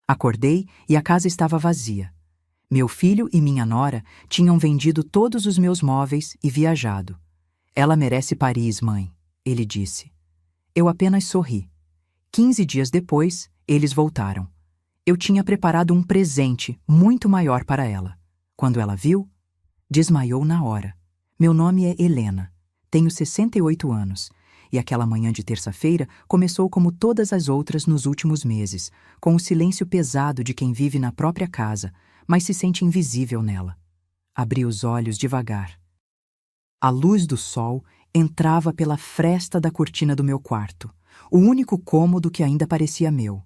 Acordei e a casa estava vazia. Meu filho e minha nora tinham vendido todos os meus móveis e viajado. Ela merece Paris, mãe, ele disse. Eu apenas sorri. 15 dias depois, eles voltaram. Eu tinha preparado um presente muito maior para ela. Quando ela viu, desmaiou na hora. Meu nome é Helena. Tenho 68 anos. E aquela manhã de terça-feira começou como todas as outras nos últimos meses, com o silêncio pesado de quem vive na própria casa, mas se sente invisível nela. Abri os olhos devagar. A luz do sol entrava pela fresta da cortina do meu quarto, o único cômodo que ainda parecia meu.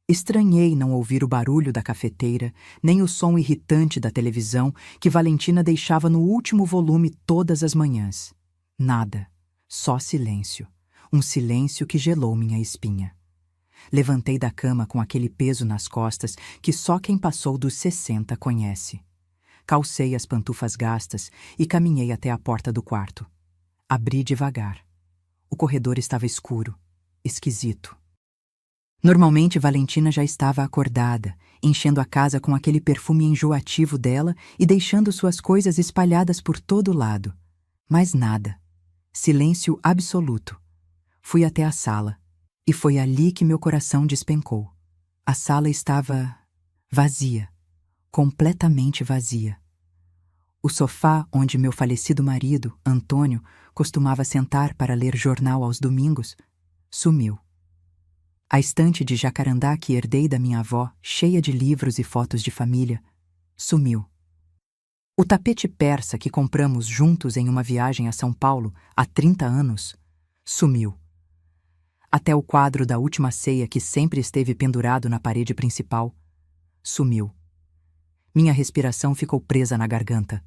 Estranhei não ouvir o barulho da cafeteira, nem o som irritante da televisão que Valentina deixava no último volume todas as manhãs. Nada, só silêncio. Um silêncio que gelou minha espinha. Levantei da cama com aquele peso nas costas que só quem passou dos 60 conhece. Calcei as pantufas gastas e caminhei até a porta do quarto. Abri devagar. O corredor estava escuro, esquisito. Normalmente Valentina já estava acordada, enchendo a casa com aquele perfume enjoativo dela e deixando suas coisas espalhadas por todo lado. Mas nada. Silêncio absoluto. Fui até a sala, e foi ali que meu coração despencou. A sala estava vazia, completamente vazia. O sofá onde meu falecido marido, Antônio, costumava sentar para ler jornal aos domingos, sumiu. A estante de jacarandá que herdei da minha avó, cheia de livros e fotos de família, sumiu. O tapete persa que compramos juntos em uma viagem a São Paulo há 30 anos, sumiu. Até o quadro da última ceia que sempre esteve pendurado na parede principal, sumiu. Minha respiração ficou presa na garganta.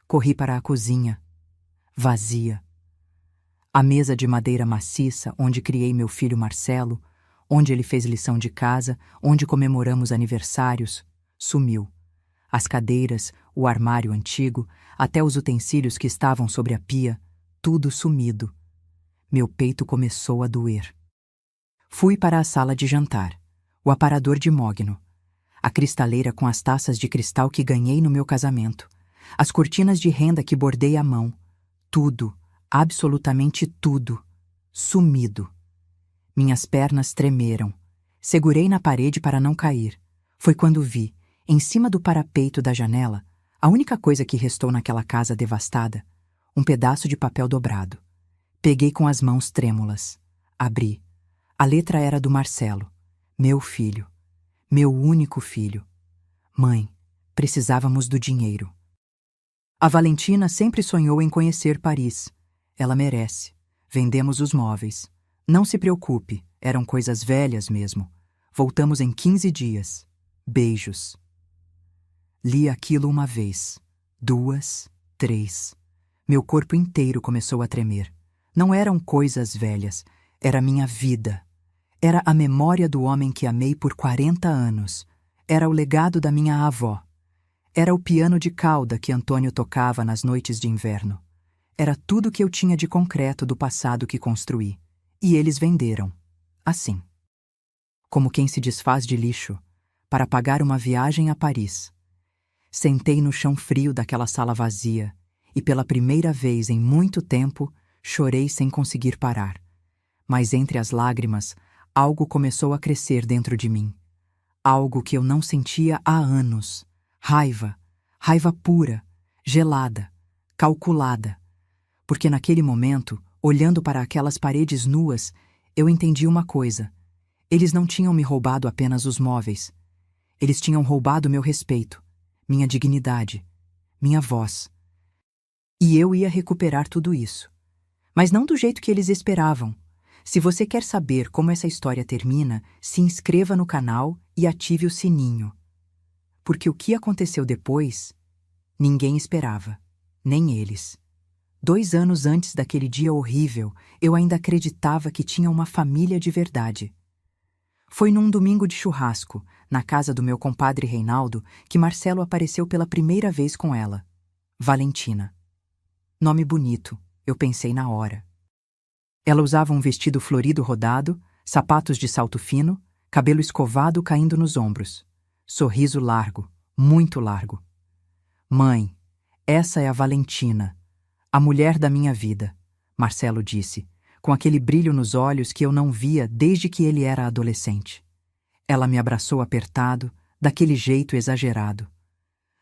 Corri para a cozinha, vazia. A mesa de madeira maciça onde criei meu filho Marcelo, onde ele fez lição de casa, onde comemoramos aniversários, sumiu. As cadeiras, o armário antigo, até os utensílios que estavam sobre a pia, tudo sumido. Meu peito começou a doer. Fui para a sala de jantar, o aparador de mogno, a cristaleira com as taças de cristal que ganhei no meu casamento, as cortinas de renda que bordei à mão, tudo, absolutamente tudo, sumido. Minhas pernas tremeram. Segurei na parede para não cair. Foi quando vi, em cima do parapeito da janela, a única coisa que restou naquela casa devastada, um pedaço de papel dobrado. Peguei com as mãos trêmulas. Abri. A letra era do Marcelo, meu filho, meu único filho. Mãe, precisávamos do dinheiro. A Valentina sempre sonhou em conhecer Paris. Ela merece. Vendemos os móveis. Não se preocupe, eram coisas velhas mesmo. Voltamos em 15 dias. Beijos. Li aquilo uma vez, 2, 3. Meu corpo inteiro começou a tremer. Não eram coisas velhas, era minha vida. Era a memória do homem que amei por 40 anos. Era o legado da minha avó. Era o piano de cauda que Antônio tocava nas noites de inverno. Era tudo que eu tinha de concreto do passado que construí. E eles venderam. Assim. Como quem se desfaz de lixo, para pagar uma viagem a Paris. Sentei no chão frio daquela sala vazia e pela primeira vez em muito tempo chorei sem conseguir parar. Mas entre as lágrimas, algo começou a crescer dentro de mim. Algo que eu não sentia há anos. Raiva. Raiva pura, gelada, calculada. Porque naquele momento, olhando para aquelas paredes nuas, eu entendi uma coisa. Eles não tinham me roubado apenas os móveis. Eles tinham roubado meu respeito, minha dignidade, minha voz. E eu ia recuperar tudo isso. Mas não do jeito que eles esperavam. Se você quer saber como essa história termina, se inscreva no canal e ative o sininho. Porque o que aconteceu depois, ninguém esperava, nem eles. 2 anos antes daquele dia horrível, eu ainda acreditava que tinha uma família de verdade. Foi num domingo de churrasco, na casa do meu compadre Reinaldo, que Marcelo apareceu pela primeira vez com ela. Valentina. Nome bonito, eu pensei na hora. Ela usava um vestido florido rodado, sapatos de salto fino, cabelo escovado caindo nos ombros, sorriso largo, muito largo. Mãe, essa é a Valentina, a mulher da minha vida, Marcelo disse, com aquele brilho nos olhos que eu não via desde que ele era adolescente. Ela me abraçou apertado, daquele jeito exagerado.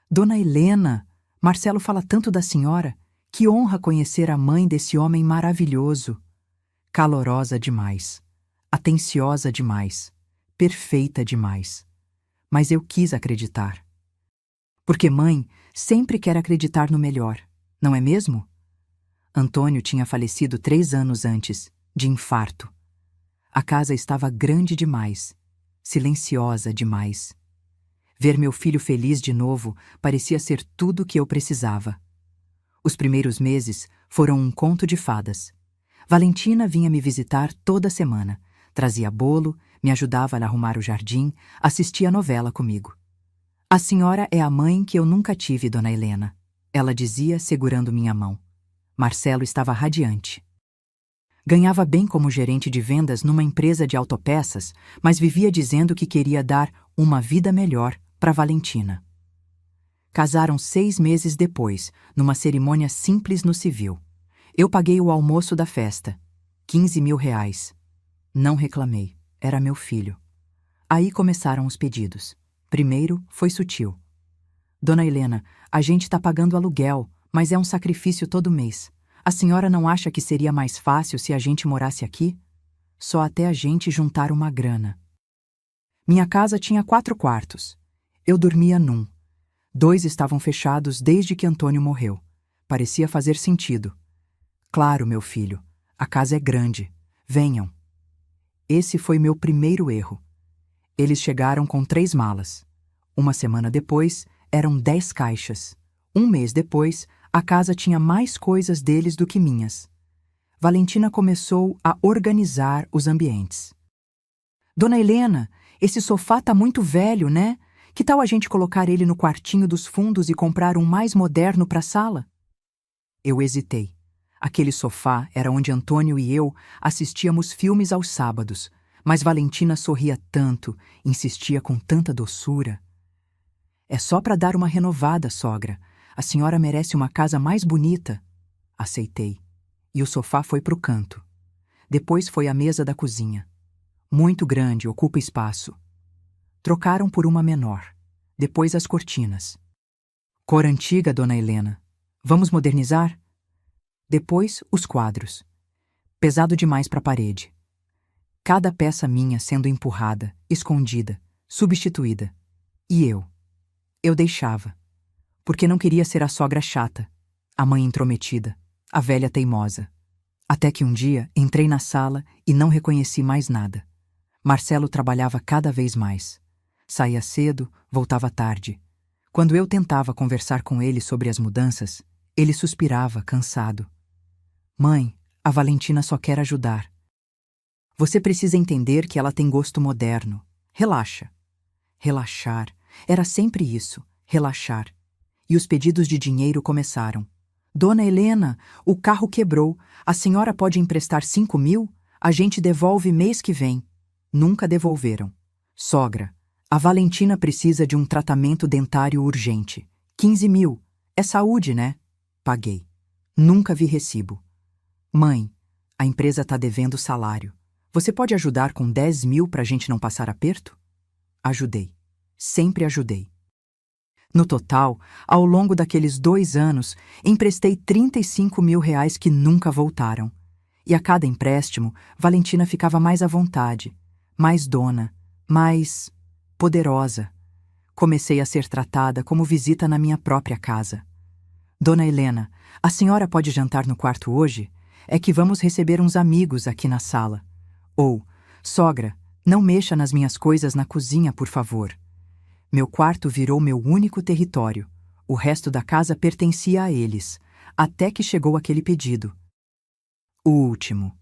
Dona Helena, Marcelo fala tanto da senhora, que honra conhecer a mãe desse homem maravilhoso. Calorosa demais, atenciosa demais, perfeita demais. Mas eu quis acreditar. Porque mãe sempre quer acreditar no melhor, não é mesmo? Antônio tinha falecido 3 anos antes, de infarto. A casa estava grande demais, silenciosa demais. Ver meu filho feliz de novo parecia ser tudo o que eu precisava. Os primeiros meses foram um conto de fadas. Valentina vinha me visitar toda semana, trazia bolo, me ajudava a arrumar o jardim, assistia a novela comigo. A senhora é a mãe que eu nunca tive, dona Helena, ela dizia segurando minha mão. Marcelo estava radiante. Ganhava bem como gerente de vendas numa empresa de autopeças, mas vivia dizendo que queria dar uma vida melhor para Valentina. Casaram 6 meses depois, numa cerimônia simples no civil. Eu paguei o almoço da festa, R$ 15.000. Não reclamei, era meu filho. Aí começaram os pedidos. Primeiro foi sutil. Dona Helena, a gente está pagando aluguel, mas é um sacrifício todo mês. A senhora não acha que seria mais fácil se a gente morasse aqui? Só até a gente juntar uma grana. Minha casa tinha 4 quartos. Eu dormia num. 2 estavam fechados desde que Antônio morreu. Parecia fazer sentido. Claro, meu filho, a casa é grande. Venham. Esse foi meu primeiro erro. Eles chegaram com 3 malas. Uma semana depois, eram 10 caixas. Um mês depois, a casa tinha mais coisas deles do que minhas. Valentina começou a organizar os ambientes. Dona Helena, esse sofá tá muito velho, né? Que tal a gente colocar ele no quartinho dos fundos e comprar um mais moderno para a sala? Eu hesitei. Aquele sofá era onde Antônio e eu assistíamos filmes aos sábados, mas Valentina sorria tanto, insistia com tanta doçura. É só para dar uma renovada, sogra. A senhora merece uma casa mais bonita. Aceitei. E o sofá foi para o canto. Depois foi a mesa da cozinha. Muito grande, ocupa espaço. Trocaram por uma menor. Depois as cortinas. Cor antiga, dona Helena. Vamos modernizar? Depois os quadros. Pesado demais para a parede. Cada peça minha sendo empurrada, escondida, substituída. E eu? Eu deixava. Porque não queria ser a sogra chata, a mãe intrometida, a velha teimosa. Até que um dia entrei na sala e não reconheci mais nada. Marcelo trabalhava cada vez mais. Saía cedo, voltava tarde. Quando eu tentava conversar com ele sobre as mudanças, ele suspirava, cansado. Mãe, a Valentina só quer ajudar. Você precisa entender que ela tem gosto moderno. Relaxa. Relaxar. Era sempre isso, relaxar. E os pedidos de dinheiro começaram. Dona Helena, o carro quebrou. A senhora pode emprestar 5.000? A gente devolve mês que vem. Nunca devolveram. Sogra, a Valentina precisa de um tratamento dentário urgente. 15.000. É saúde, né? Paguei. Nunca vi recibo. Mãe, a empresa está devendo salário. Você pode ajudar com 10.000 para a gente não passar aperto? Ajudei. Sempre ajudei. No total, ao longo daqueles 2 anos, emprestei R$ 35.000 que nunca voltaram. E a cada empréstimo, Valentina ficava mais à vontade, mais dona, mais poderosa. Comecei a ser tratada como visita na minha própria casa. Dona Helena, a senhora pode jantar no quarto hoje? É que vamos receber uns amigos aqui na sala. Ou, sogra, não mexa nas minhas coisas na cozinha, por favor. Meu quarto virou meu único território. O resto da casa pertencia a eles, até que chegou aquele pedido. O último.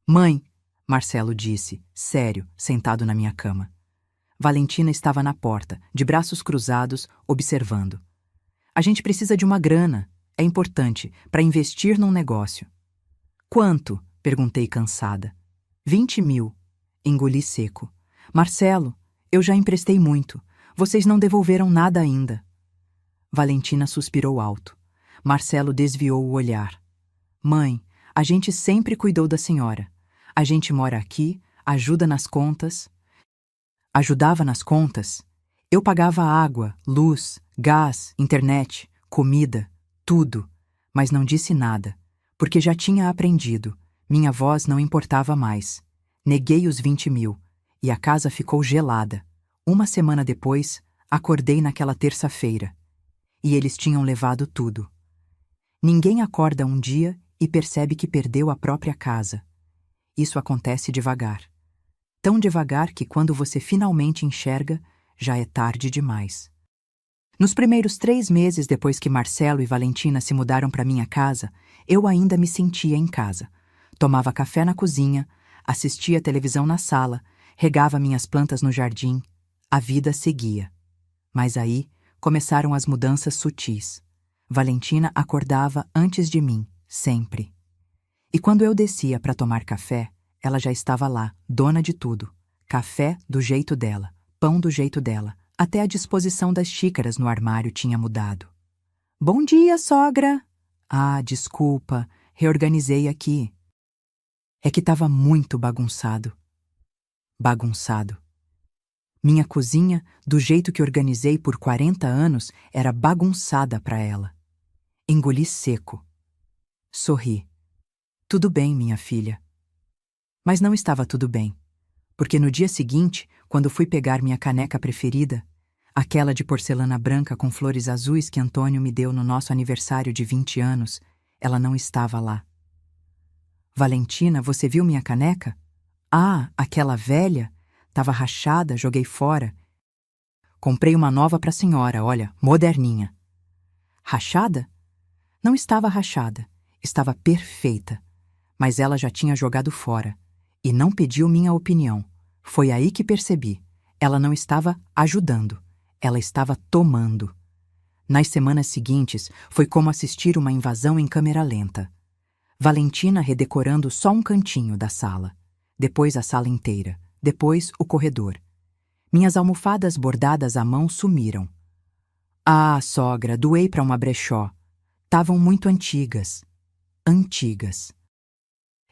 Mãe, Marcelo disse, sério, sentado na minha cama. Valentina estava na porta, de braços cruzados, observando. A gente precisa de uma grana. É importante, para investir num negócio. Quanto? Perguntei cansada. 20.000. Engoli seco. Marcelo, eu já emprestei muito. Vocês não devolveram nada ainda. Valentina suspirou alto. Marcelo desviou o olhar. Mãe, a gente sempre cuidou da senhora. A gente mora aqui, ajuda nas contas. Ajudava nas contas. Eu pagava água, luz, gás, internet, comida, tudo, mas não disse nada, porque já tinha aprendido. Minha voz não importava mais. Neguei os 20.000 e a casa ficou gelada. Uma semana depois, acordei naquela terça-feira. E eles tinham levado tudo. Ninguém acorda um dia e percebe que perdeu a própria casa. Isso acontece devagar. Tão devagar que quando você finalmente enxerga, já é tarde demais. Nos primeiros 3 meses depois que Marcelo e Valentina se mudaram para minha casa, eu ainda me sentia em casa. Tomava café na cozinha, assistia televisão na sala, regava minhas plantas no jardim. A vida seguia. Mas aí começaram as mudanças sutis. Valentina acordava antes de mim, sempre. E quando eu descia para tomar café, ela já estava lá, dona de tudo. Café do jeito dela, pão do jeito dela, até a disposição das xícaras no armário tinha mudado. Bom dia, sogra! Ah, desculpa, reorganizei aqui. É que estava muito bagunçado. Bagunçado. Minha cozinha, do jeito que organizei por 40 anos, era bagunçada para ela. Engoli seco. Sorri. Tudo bem, minha filha. Mas não estava tudo bem, porque no dia seguinte, quando fui pegar minha caneca preferida, aquela de porcelana branca com flores azuis que Antônio me deu no nosso aniversário de 20 anos, ela não estava lá. Valentina, você viu minha caneca? Ah, aquela velha? Tava rachada, joguei fora. Comprei uma nova para a senhora, olha, moderninha. Rachada? Não estava rachada, estava perfeita, mas ela já tinha jogado fora. E não pediu minha opinião. Foi aí que percebi. Ela não estava ajudando. Ela estava tomando. Nas semanas seguintes, foi como assistir uma invasão em câmera lenta. Valentina redecorando só um cantinho da sala. Depois a sala inteira. Depois o corredor. Minhas almofadas bordadas à mão sumiram. Ah, sogra, doei para uma brechó. Tavam muito antigas. Antigas.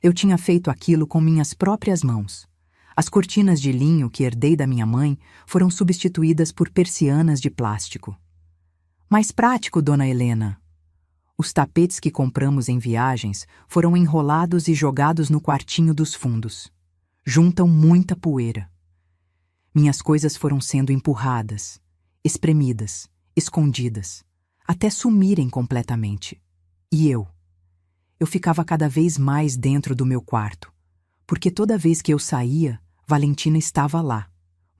Eu tinha feito aquilo com minhas próprias mãos. As cortinas de linho que herdei da minha mãe foram substituídas por persianas de plástico. Mais prático, dona Helena. Os tapetes que compramos em viagens foram enrolados e jogados no quartinho dos fundos. Juntam muita poeira. Minhas coisas foram sendo empurradas, espremidas, escondidas, até sumirem completamente. E eu ficava cada vez mais dentro do meu quarto, porque toda vez que eu saía, Valentina estava lá,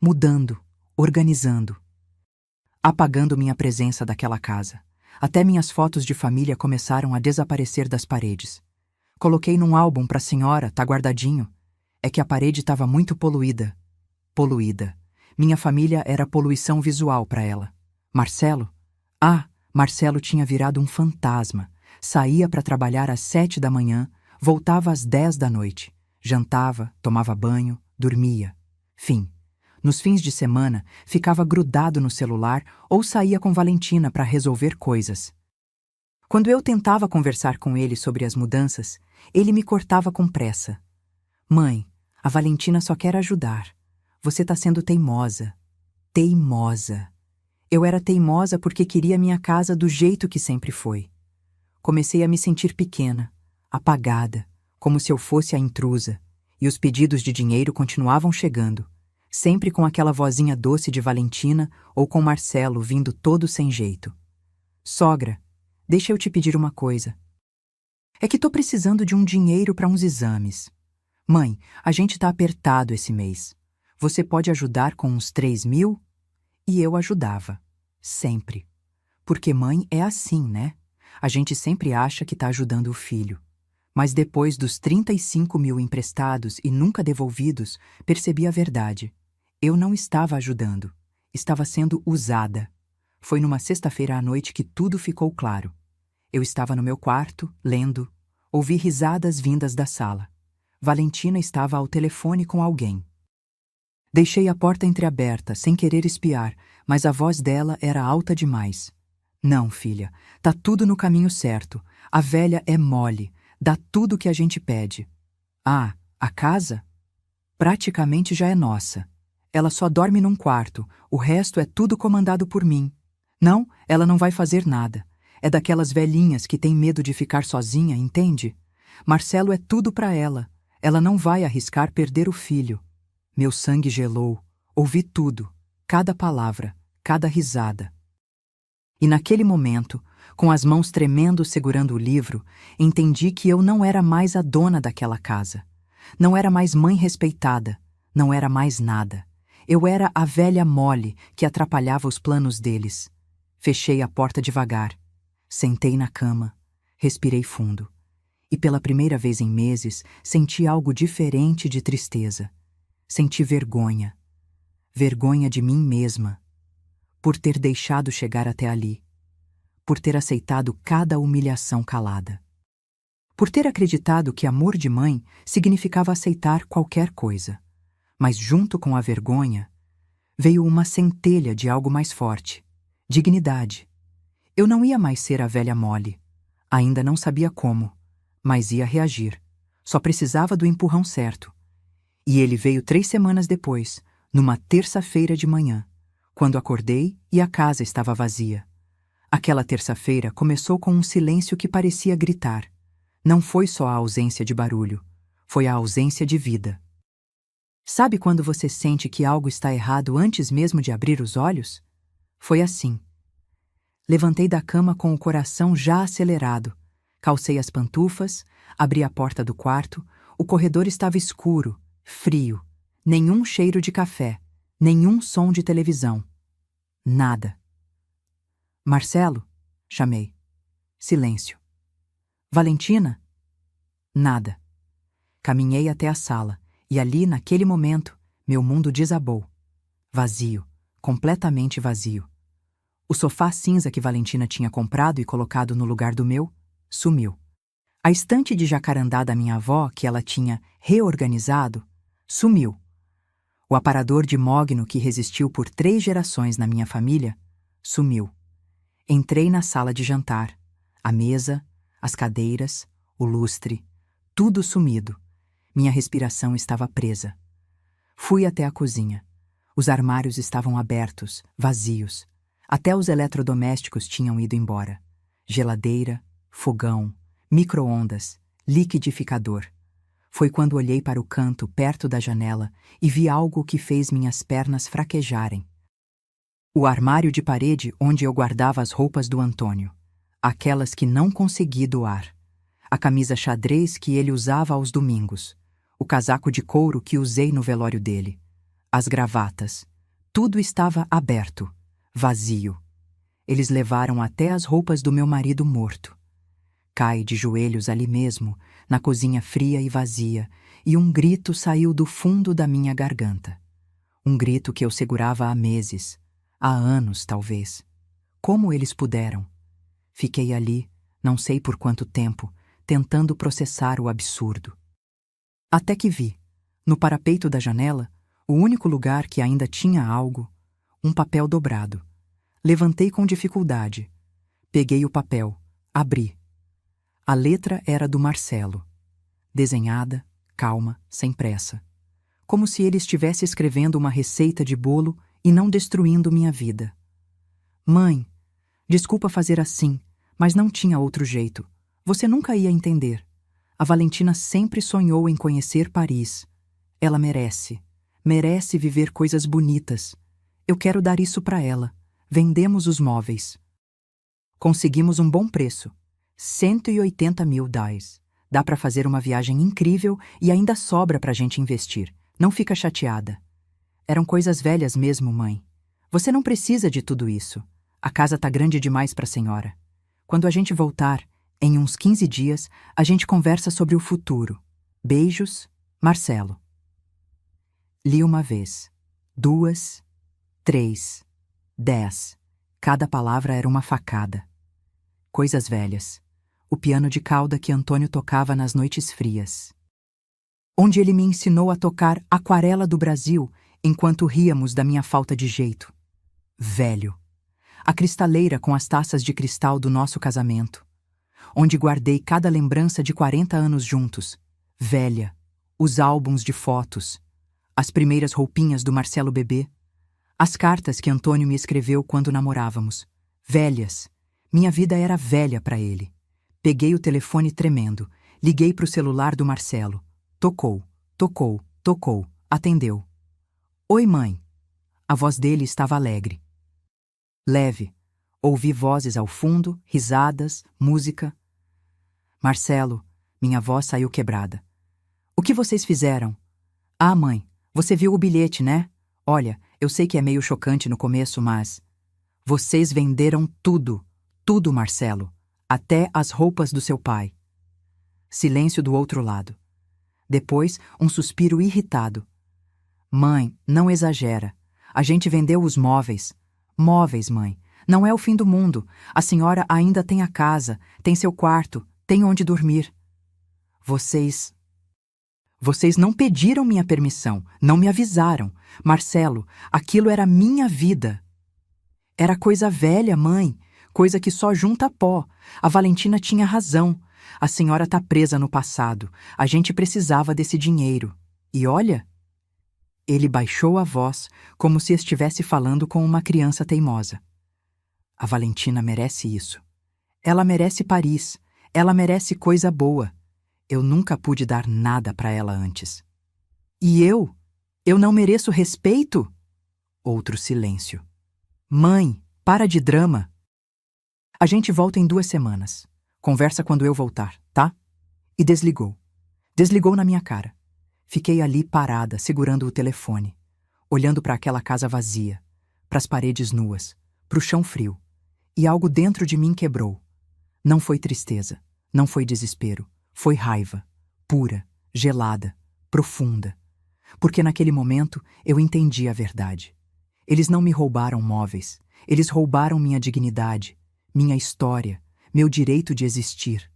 mudando, organizando, apagando minha presença daquela casa. Até minhas fotos de família começaram a desaparecer das paredes. Coloquei num álbum para a senhora, tá guardadinho. É que a parede estava muito poluída. Poluída. Minha família era poluição visual para ela. Marcelo? Ah, Marcelo tinha virado um fantasma. Saía para trabalhar às 7 da manhã, voltava às 10 da noite. Jantava, tomava banho, dormia. Fim. Nos fins de semana, ficava grudado no celular ou saía com Valentina para resolver coisas. Quando eu tentava conversar com ele sobre as mudanças, ele me cortava com pressa. Mãe, a Valentina só quer ajudar. Você está sendo teimosa. Teimosa. Eu era teimosa porque queria minha casa do jeito que sempre foi. Comecei a me sentir pequena, apagada, como se eu fosse a intrusa, e os pedidos de dinheiro continuavam chegando, sempre com aquela vozinha doce de Valentina ou com Marcelo vindo todo sem jeito. Sogra, deixa eu te pedir uma coisa. É que tô precisando de um dinheiro para uns exames. Mãe, a gente tá apertado esse mês. Você pode ajudar com uns 3.000? E eu ajudava. Sempre. Porque mãe é assim, né? A gente sempre acha que tá ajudando o filho. Mas depois dos 35.000 emprestados e nunca devolvidos, percebi a verdade. Eu não estava ajudando. Estava sendo usada. Foi numa sexta-feira à noite que tudo ficou claro. Eu estava no meu quarto, lendo. Ouvi risadas vindas da sala. Valentina estava ao telefone com alguém. Deixei a porta entreaberta, sem querer espiar, mas a voz dela era alta demais. Não, filha, tá tudo no caminho certo. A velha é mole, dá tudo o que a gente pede. Ah, a casa? Praticamente já é nossa. Ela só dorme num quarto, o resto é tudo comandado por mim. Não, ela não vai fazer nada. É daquelas velhinhas que tem medo de ficar sozinha, entende? Marcelo é tudo para ela. Ela não vai arriscar perder o filho. Meu sangue gelou. Ouvi tudo, cada palavra, cada risada. E naquele momento, com as mãos tremendo segurando o livro, entendi que eu não era mais a dona daquela casa. Não era mais mãe respeitada. Não era mais nada. Eu era a velha mole que atrapalhava os planos deles. Fechei a porta devagar. Sentei na cama. Respirei fundo. E pela primeira vez em meses, senti algo diferente de tristeza. Senti vergonha. Vergonha de mim mesma. Por ter deixado chegar até ali. Por ter aceitado cada humilhação calada. Por ter acreditado que amor de mãe significava aceitar qualquer coisa. Mas junto com a vergonha, veio uma centelha de algo mais forte. Dignidade. Eu não ia mais ser a velha mole. Ainda não sabia como, mas ia reagir. Só precisava do empurrão certo. E ele veio 3 semanas depois, numa terça-feira de manhã, quando acordei e a casa estava vazia. Aquela terça-feira começou com um silêncio que parecia gritar. Não foi só a ausência de barulho, foi a ausência de vida. Sabe quando você sente que algo está errado antes mesmo de abrir os olhos? Foi assim. Levantei da cama com o coração já acelerado, calcei as pantufas, abri a porta do quarto, o corredor estava escuro, frio, nenhum cheiro de café, nenhum som de televisão. Nada. Marcelo? Chamei. Silêncio. Valentina? Nada. Caminhei até a sala, e ali, naquele momento, meu mundo desabou. Vazio, completamente vazio. O sofá cinza que Valentina tinha comprado e colocado no lugar do meu, sumiu. A estante de jacarandá da minha avó, que ela tinha reorganizado, sumiu. O aparador de mogno que resistiu por 3 gerações na minha família, sumiu. Entrei na sala de jantar. A mesa, as cadeiras, o lustre, tudo sumido. Minha respiração estava presa. Fui até a cozinha. Os armários estavam abertos, vazios. Até os eletrodomésticos tinham ido embora. Geladeira, fogão, micro-ondas, liquidificador. Foi quando olhei para o canto perto da janela e vi algo que fez minhas pernas fraquejarem. O armário de parede onde eu guardava as roupas do Antônio. Aquelas que não consegui doar. A camisa xadrez que ele usava aos domingos. O casaco de couro que usei no velório dele. As gravatas. Tudo estava aberto, vazio. Eles levaram até as roupas do meu marido morto. Caí de joelhos ali mesmo, na cozinha fria e vazia, e um grito saiu do fundo da minha garganta. Um grito que eu segurava há meses, há anos talvez. Como eles puderam? Fiquei ali, não sei por quanto tempo, tentando processar o absurdo. Até que vi, no parapeito da janela, o único lugar que ainda tinha algo, um papel dobrado. Levantei com dificuldade. Peguei o papel, abri. A letra era do Marcelo. Desenhada, calma, sem pressa. Como se ele estivesse escrevendo uma receita de bolo e não destruindo minha vida. Mãe, desculpa fazer assim, mas não tinha outro jeito. Você nunca ia entender. A Valentina sempre sonhou em conhecer Paris. Ela merece. Merece viver coisas bonitas. Eu quero dar isso para ela. Vendemos os móveis. Conseguimos um bom preço. 180 mil DAIs. Dá para fazer uma viagem incrível e ainda sobra para a gente investir. Não fica chateada. Eram coisas velhas mesmo, mãe. Você não precisa de tudo isso. A casa tá grande demais para a senhora. Quando a gente voltar, em uns 15 dias, a gente conversa sobre o futuro. Beijos, Marcelo. Li uma vez, 2, 3, 10. Cada palavra era uma facada. Coisas velhas. O piano de cauda que Antônio tocava nas noites frias. Onde ele me ensinou a tocar Aquarela do Brasil enquanto ríamos da minha falta de jeito. Velho. A cristaleira com as taças de cristal do nosso casamento, onde guardei cada lembrança de 40 anos juntos. Velha. Os álbuns de fotos, as primeiras roupinhas do Marcelo bebê, as cartas que Antônio me escreveu quando namorávamos. Velhas. Minha vida era velha para ele. Peguei o telefone tremendo, liguei para o celular do Marcelo. Tocou, tocou, tocou, atendeu. Oi, mãe. A voz dele estava alegre. Leve. Ouvi vozes ao fundo, risadas, música. Marcelo, minha voz saiu quebrada. O que vocês fizeram? Ah, mãe, você viu o bilhete, né? Olha, eu sei que é meio chocante no começo, mas... Vocês venderam tudo, tudo, Marcelo, até as roupas do seu pai. Silêncio do outro lado. Depois, um suspiro irritado. Mãe, não exagera. A gente vendeu os móveis. Móveis, mãe. Não é o fim do mundo. A senhora ainda tem a casa, tem seu quarto, tem onde dormir. Vocês não pediram minha permissão, não me avisaram. Marcelo, aquilo era minha vida. Era coisa velha, mãe, coisa que só junta pó. A Valentina tinha razão. A senhora tá presa no passado. A gente precisava desse dinheiro. E olha... Ele baixou a voz, como se estivesse falando com uma criança teimosa. A Valentina merece isso. Ela merece Paris. Ela merece coisa boa. Eu nunca pude dar nada para ela antes. E eu? Eu não mereço respeito? Outro silêncio. Mãe, para de drama. A gente volta em 2 semanas. Conversa quando eu voltar, tá? E desligou. Desligou na minha cara. Fiquei ali parada, segurando o telefone, olhando para aquela casa vazia, para as paredes nuas, para o chão frio. E algo dentro de mim quebrou. Não foi tristeza, não foi desespero, foi raiva, pura, gelada, profunda. Porque naquele momento eu entendi a verdade. Eles não me roubaram móveis, eles roubaram minha dignidade, minha história, meu direito de existir.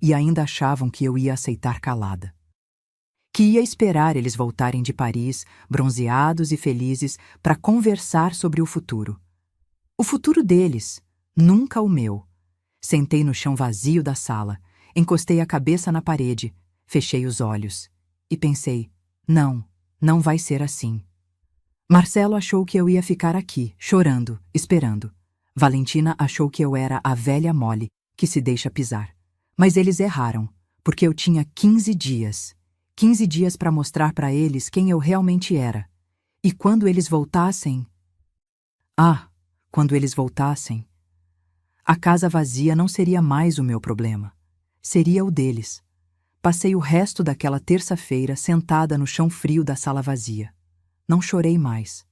E ainda achavam que eu ia aceitar calada. Que ia esperar eles voltarem de Paris, bronzeados e felizes, para conversar sobre o futuro. O futuro deles, nunca o meu. Sentei no chão vazio da sala, encostei a cabeça na parede, fechei os olhos e pensei, não vai ser assim. Marcelo achou que eu ia ficar aqui, chorando, esperando. Valentina achou que eu era a velha mole, que se deixa pisar. Mas eles erraram, porque eu tinha 15 dias. 15 dias para mostrar para eles quem eu realmente era. E quando eles voltassem... quando eles voltassem... A casa vazia não seria mais o meu problema. Seria o deles. Passei o resto daquela terça-feira sentada no chão frio da sala vazia. Não chorei mais.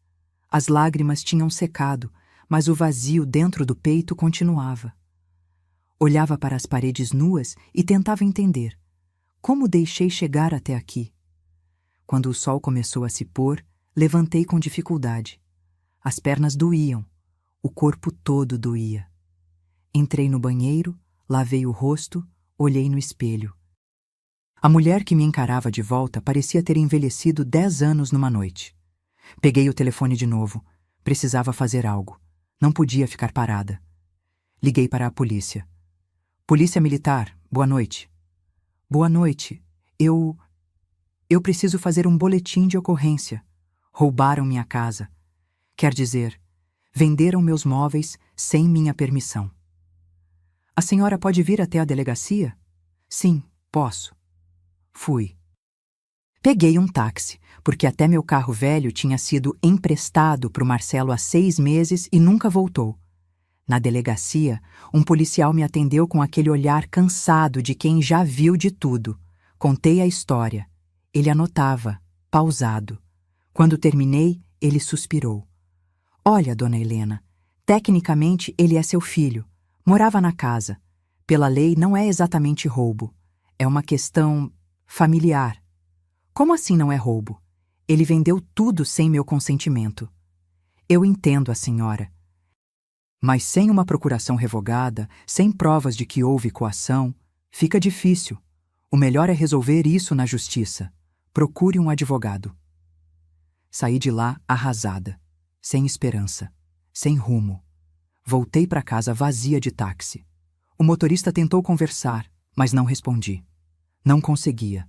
As lágrimas tinham secado, mas o vazio dentro do peito continuava. Olhava para as paredes nuas e tentava entender. Como deixei chegar até aqui? Quando o sol começou a se pôr, levantei com dificuldade. As pernas doíam. O corpo todo doía. Entrei no banheiro, lavei o rosto, olhei no espelho. A mulher que me encarava de volta parecia ter envelhecido 10 anos numa noite. Peguei o telefone de novo. Precisava fazer algo. Não podia ficar parada. Liguei para a polícia. Polícia Militar, boa noite. Boa noite. Eu preciso fazer um boletim de ocorrência. Roubaram minha casa. Quer dizer, venderam meus móveis sem minha permissão. A senhora pode vir até a delegacia? Sim, posso. Fui. Peguei um táxi, porque até meu carro velho tinha sido emprestado para o Marcelo há 6 meses e nunca voltou. Na delegacia, um policial me atendeu com aquele olhar cansado de quem já viu de tudo. Contei a história. Ele anotava, pausado. Quando terminei, ele suspirou. Olha, dona Helena, tecnicamente ele é seu filho. Morava na casa. Pela lei não é exatamente roubo. É uma questão familiar. Como assim não é roubo? Ele vendeu tudo sem meu consentimento. Eu entendo a senhora. Mas sem uma procuração revogada, sem provas de que houve coação, fica difícil. O melhor é resolver isso na justiça. Procure um advogado. Saí de lá arrasada, sem esperança, sem rumo. Voltei para casa vazia de táxi. O motorista tentou conversar, mas não respondi. Não conseguia.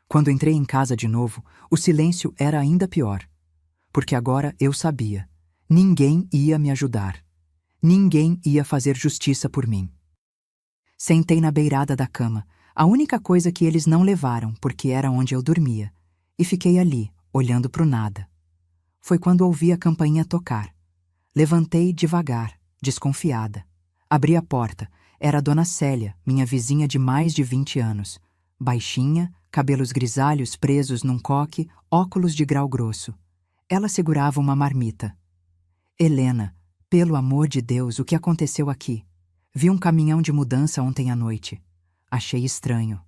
Quando entrei em casa de novo, o silêncio era ainda pior. Porque agora eu sabia. Ninguém ia me ajudar. Ninguém ia fazer justiça por mim. Sentei na beirada da cama, a única coisa que eles não levaram, porque era onde eu dormia, e fiquei ali, olhando para o nada. Foi quando ouvi a campainha tocar. Levantei devagar, desconfiada. Abri a porta. Era a Dona Célia, minha vizinha de mais de 20 anos. Baixinha, cabelos grisalhos presos num coque, óculos de grau grosso. Ela segurava uma marmita. Helena, pelo amor de Deus, o que aconteceu aqui? Vi um caminhão de mudança ontem à noite. Achei estranho.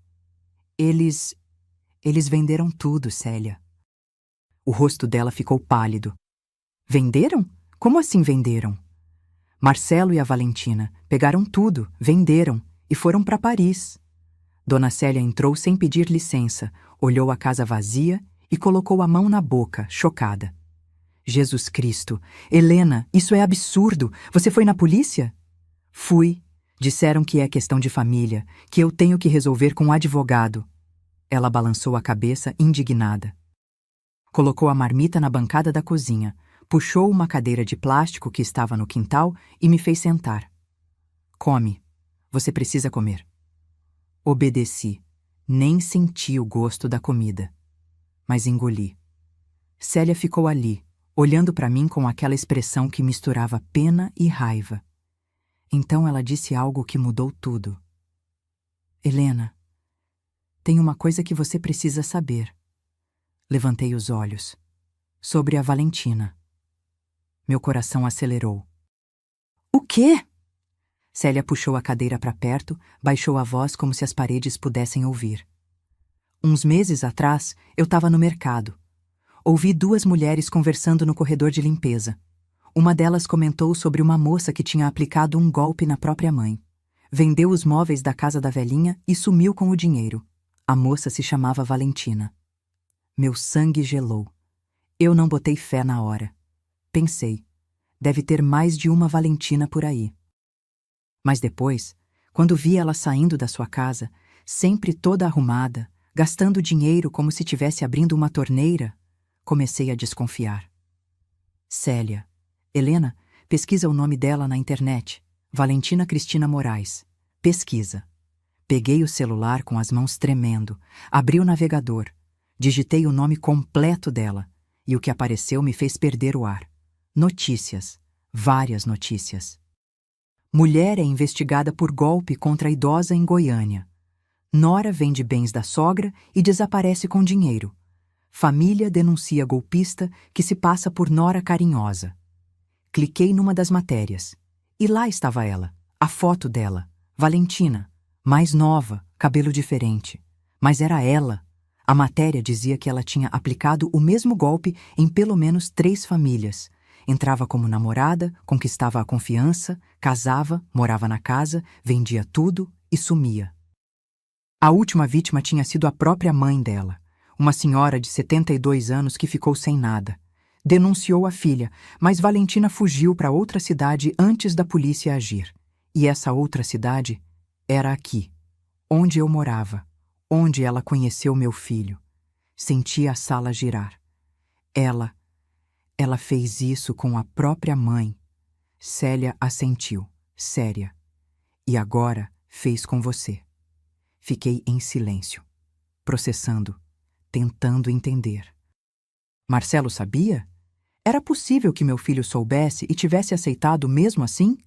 Eles venderam tudo, Célia. O rosto dela ficou pálido. Venderam? Como assim venderam? Marcelo e a Valentina pegaram tudo, venderam e foram para Paris. Dona Célia entrou sem pedir licença, olhou a casa vazia e colocou a mão na boca, chocada. Jesus Cristo! Helena, isso é absurdo! Você foi na polícia? Fui. Disseram que é questão de família, que eu tenho que resolver com um advogado. Ela balançou a cabeça, indignada. Colocou a marmita na bancada da cozinha, puxou uma cadeira de plástico que estava no quintal e me fez sentar. Come. Você precisa comer. Obedeci. Nem senti o gosto da comida. Mas engoli. Célia ficou ali, olhando para mim com aquela expressão que misturava pena e raiva. Então ela disse algo que mudou tudo. Helena, tem uma coisa que você precisa saber. Levantei os olhos. Sobre a Valentina. Meu coração acelerou. O quê? Célia puxou a cadeira para perto, baixou a voz como se as paredes pudessem ouvir. Uns meses atrás, eu estava no mercado. Ouvi duas mulheres conversando no corredor de limpeza. Uma delas comentou sobre uma moça que tinha aplicado um golpe na própria mãe. Vendeu os móveis da casa da velhinha e sumiu com o dinheiro. A moça se chamava Valentina. Meu sangue gelou. Eu não botei fé na hora. Pensei, deve ter mais de uma Valentina por aí. Mas depois, quando vi ela saindo da sua casa, sempre toda arrumada, gastando dinheiro como se estivesse abrindo uma torneira, comecei a desconfiar. Célia. Helena, pesquisa o nome dela na internet. Valentina Cristina Moraes. Pesquisa. Peguei o celular com as mãos tremendo, abri o navegador, digitei o nome completo dela, e o que apareceu me fez perder o ar. Notícias. Várias notícias. Mulher é investigada por golpe contra a idosa em Goiânia. Nora vende bens da sogra e desaparece com dinheiro. Família denuncia golpista que se passa por nora carinhosa. Cliquei numa das matérias. E lá estava ela, a foto dela, Valentina, mais nova, cabelo diferente. Mas era ela. A matéria dizia que ela tinha aplicado o mesmo golpe em pelo menos 3 famílias. Entrava como namorada, conquistava a confiança, casava, morava na casa, vendia tudo e sumia. A última vítima tinha sido a própria mãe dela, uma senhora de 72 anos que ficou sem nada. Denunciou a filha, mas Valentina fugiu para outra cidade antes da polícia agir. E essa outra cidade era aqui, onde eu morava, onde ela conheceu meu filho. Senti a sala girar. Ela fez isso com a própria mãe. Célia assentiu, séria. E agora fez com você. Fiquei em silêncio, processando, tentando entender. Marcelo sabia? Era possível que meu filho soubesse e tivesse aceitado mesmo assim?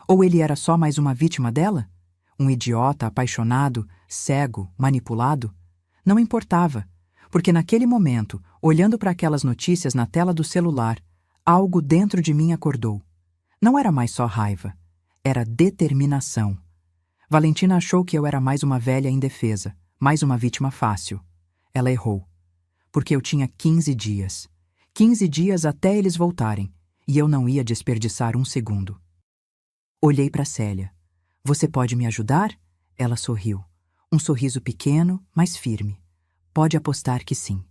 Ou ele era só mais uma vítima dela? Um idiota apaixonado, cego, manipulado? Não importava, porque naquele momento, olhando para aquelas notícias na tela do celular, algo dentro de mim acordou. Não era mais só raiva, era determinação. Valentina achou que eu era mais uma velha indefesa, mais uma vítima fácil. Ela errou, porque eu tinha 15 dias. 15 dias até eles voltarem, e eu não ia desperdiçar um segundo. Olhei para Célia. Você pode me ajudar? Ela sorriu. Um sorriso pequeno, mas firme. Pode apostar que sim.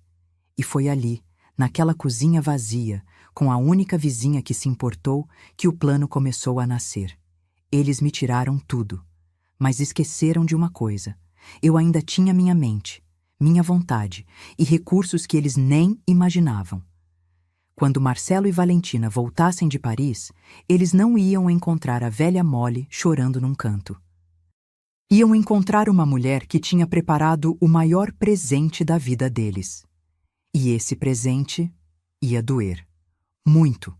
E foi ali, naquela cozinha vazia, com a única vizinha que se importou, que o plano começou a nascer. Eles me tiraram tudo, mas esqueceram de uma coisa. Eu ainda tinha minha mente, minha vontade e recursos que eles nem imaginavam. Quando Marcelo e Valentina voltassem de Paris, eles não iam encontrar a velha Molly chorando num canto. Iam encontrar uma mulher que tinha preparado o maior presente da vida deles. E esse presente ia doer. Muito.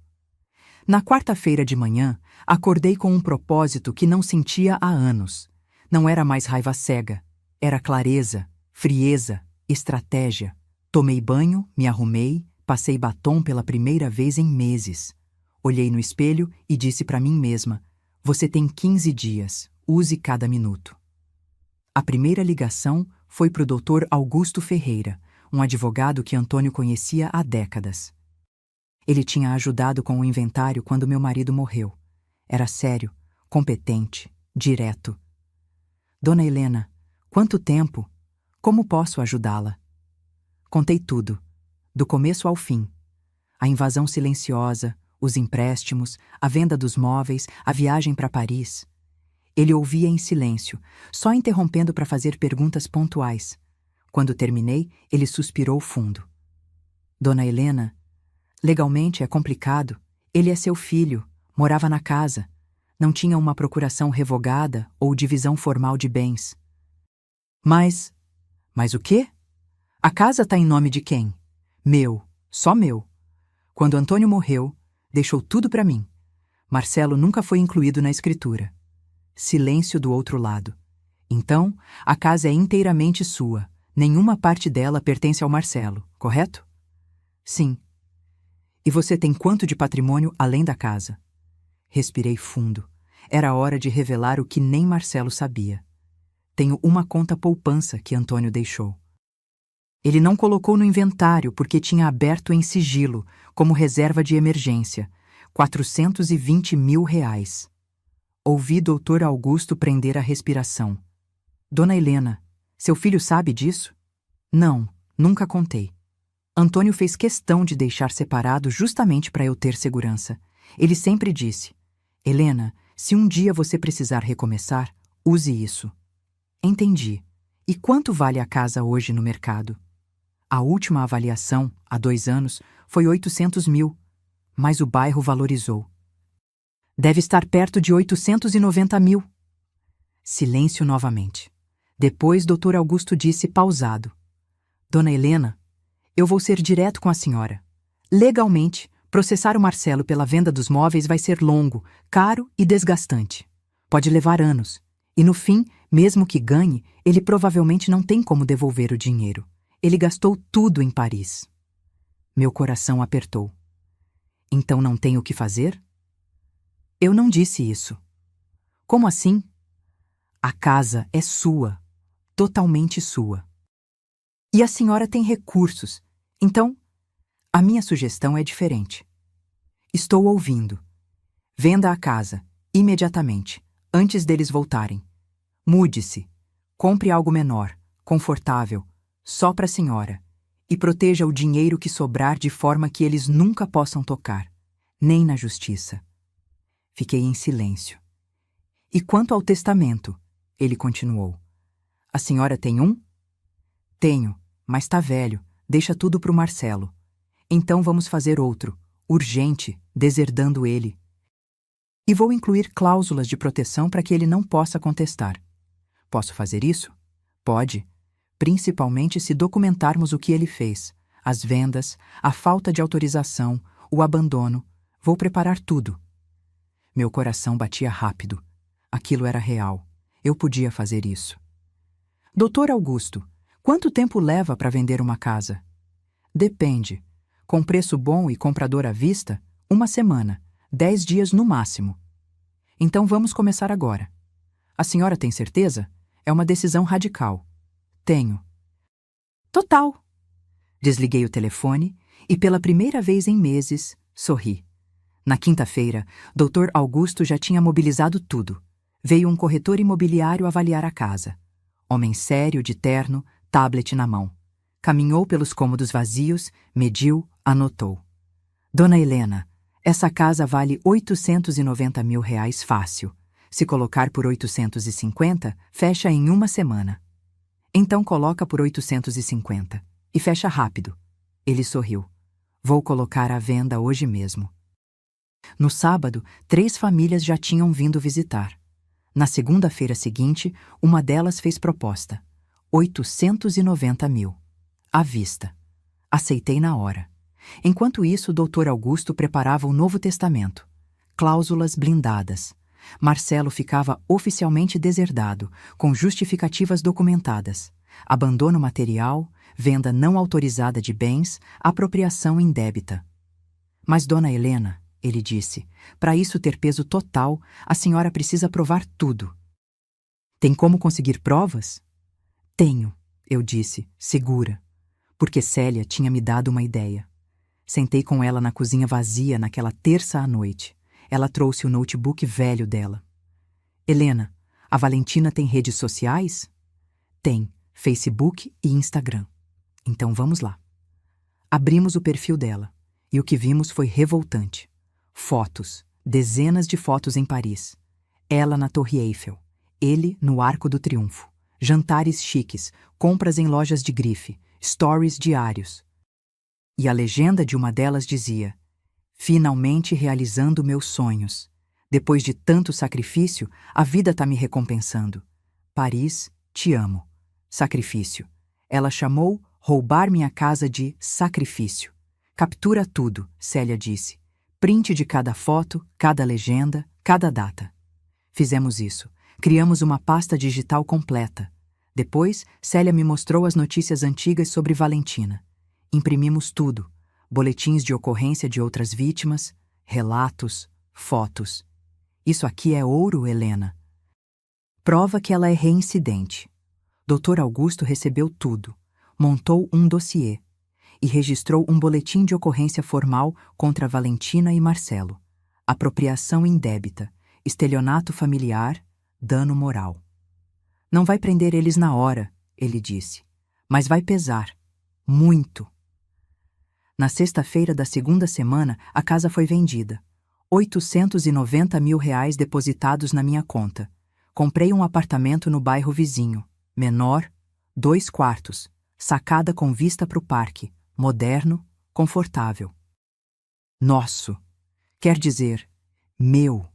Na quarta-feira de manhã, acordei com um propósito que não sentia há anos. Não era mais raiva cega. Era clareza, frieza, estratégia. Tomei banho, me arrumei, passei batom pela primeira vez em meses. Olhei no espelho e disse para mim mesma: você tem 15 dias, use cada minuto. A primeira ligação foi para o Dr. Augusto Ferreira, um advogado que Antônio conhecia há décadas. Ele tinha ajudado com o inventário quando meu marido morreu. Era sério, competente, direto. Dona Helena, quanto tempo? Como posso ajudá-la? Contei tudo, do começo ao fim. A invasão silenciosa, os empréstimos, a venda dos móveis, a viagem para Paris. Ele ouvia em silêncio, só interrompendo para fazer perguntas pontuais. Quando terminei, ele suspirou fundo. Dona Helena, legalmente é complicado. Ele é seu filho, morava na casa. Não tinha uma procuração revogada ou divisão formal de bens. Mas o quê? A casa está em nome de quem? Meu, só meu. Quando Antônio morreu, deixou tudo para mim. Marcelo nunca foi incluído na escritura. Silêncio do outro lado. Então, a casa é inteiramente sua. Nenhuma parte dela pertence ao Marcelo, correto? Sim. E você tem quanto de patrimônio além da casa? Respirei fundo. Era hora de revelar o que nem Marcelo sabia. Tenho uma conta poupança que Antônio deixou. Ele não colocou no inventário porque tinha aberto em sigilo, como reserva de emergência, 420 mil reais. Ouvi Dr. Augusto prender a respiração. Dona Helena, seu filho sabe disso? Não, nunca contei. Antônio fez questão de deixar separado justamente para eu ter segurança. Ele sempre disse: Helena, se um dia você precisar recomeçar, use isso. Entendi. E quanto vale a casa hoje no mercado? A última avaliação, há 2 anos, foi 800 mil, mas o bairro valorizou. Deve estar perto de 890 mil. Silêncio novamente. Depois, Dr. Augusto disse pausado: Dona Helena, eu vou ser direto com a senhora. Legalmente, processar o Marcelo pela venda dos móveis vai ser longo, caro e desgastante. Pode levar anos. E no fim, mesmo que ganhe, ele provavelmente não tem como devolver o dinheiro. Ele gastou tudo em Paris. Meu coração apertou. Então não tem o que fazer? Eu não disse isso. Como assim? A casa é sua, totalmente sua. E a senhora tem recursos, então a minha sugestão é diferente. Estou ouvindo. Venda a casa, imediatamente, antes deles voltarem. Mude-se, compre algo menor, confortável, só para a senhora, e proteja o dinheiro que sobrar de forma que eles nunca possam tocar, nem na justiça. Fiquei em silêncio. E quanto ao testamento? Ele continuou. A senhora tem um? Tenho, mas está velho, deixa tudo para o Marcelo. Então vamos fazer outro, urgente, deserdando ele. E vou incluir cláusulas de proteção para que ele não possa contestar. Posso fazer isso? Pode, principalmente se documentarmos o que ele fez, as vendas, a falta de autorização, o abandono. Vou preparar tudo. Meu coração batia rápido. Aquilo era real. Eu podia fazer isso. Doutor Augusto, quanto tempo leva para vender uma casa? Depende. Com preço bom e comprador à vista, 1 semana, 10 dias no máximo. Então vamos começar agora. A senhora tem certeza? É uma decisão radical. Tenho. Total. Desliguei o telefone e, pela primeira vez em meses, sorri. Na quinta-feira, Dr. Augusto já tinha mobilizado tudo. Veio um corretor imobiliário avaliar a casa. Homem sério, de terno, tablet na mão. Caminhou pelos cômodos vazios, mediu, anotou. Dona Helena, essa casa vale R$ 890 mil fácil. Se colocar por 850, fecha em uma semana. Então coloca por 850 e fecha rápido. Ele sorriu. Vou colocar à venda hoje mesmo. No sábado, 3 famílias já tinham vindo visitar. Na segunda-feira seguinte, uma delas fez proposta. 890 mil. À vista. Aceitei na hora. Enquanto isso, o Dr. Augusto preparava o Novo Testamento. Cláusulas blindadas. Marcelo ficava oficialmente deserdado, com justificativas documentadas. Abandono material, venda não autorizada de bens, apropriação indébita. Mas, Dona Helena, ele disse, para isso ter peso total, a senhora precisa provar tudo. Tem como conseguir provas? Tenho, eu disse, segura, porque Célia tinha me dado uma ideia. Sentei com ela na cozinha vazia naquela terça à noite. Ela trouxe o notebook velho dela. Helena, a Valentina tem redes sociais? Tem, Facebook e Instagram. Então vamos lá. Abrimos o perfil dela, e o que vimos foi revoltante. Fotos, dezenas de fotos em Paris. Ela na Torre Eiffel, ele no Arco do Triunfo. Jantares chiques, compras em lojas de grife, stories diários. E a legenda de uma delas dizia: finalmente realizando meus sonhos. Depois de tanto sacrifício, a vida tá me recompensando. Paris, te amo. Sacrifício. Ela chamou roubar minha casa de sacrifício. Captura tudo, Célia disse. Print de cada foto, cada legenda, cada data. Fizemos isso. Criamos uma pasta digital completa. Depois, Célia me mostrou as notícias antigas sobre Valentina. Imprimimos tudo. Boletins de ocorrência de outras vítimas, relatos, fotos. Isso aqui é ouro, Helena. Prova que ela é reincidente. Dr. Augusto recebeu tudo, montou um dossiê e registrou um boletim de ocorrência formal contra Valentina e Marcelo. Apropriação indébita, estelionato familiar, dano moral. Não vai prender eles na hora, ele disse, mas vai pesar. Muito. Na sexta-feira da segunda semana, a casa foi vendida. 890 mil depositados na minha conta. Comprei um apartamento no bairro vizinho. Menor, 2 quartos. Sacada com vista para o parque. Moderno, confortável. Nosso. Quer dizer, meu.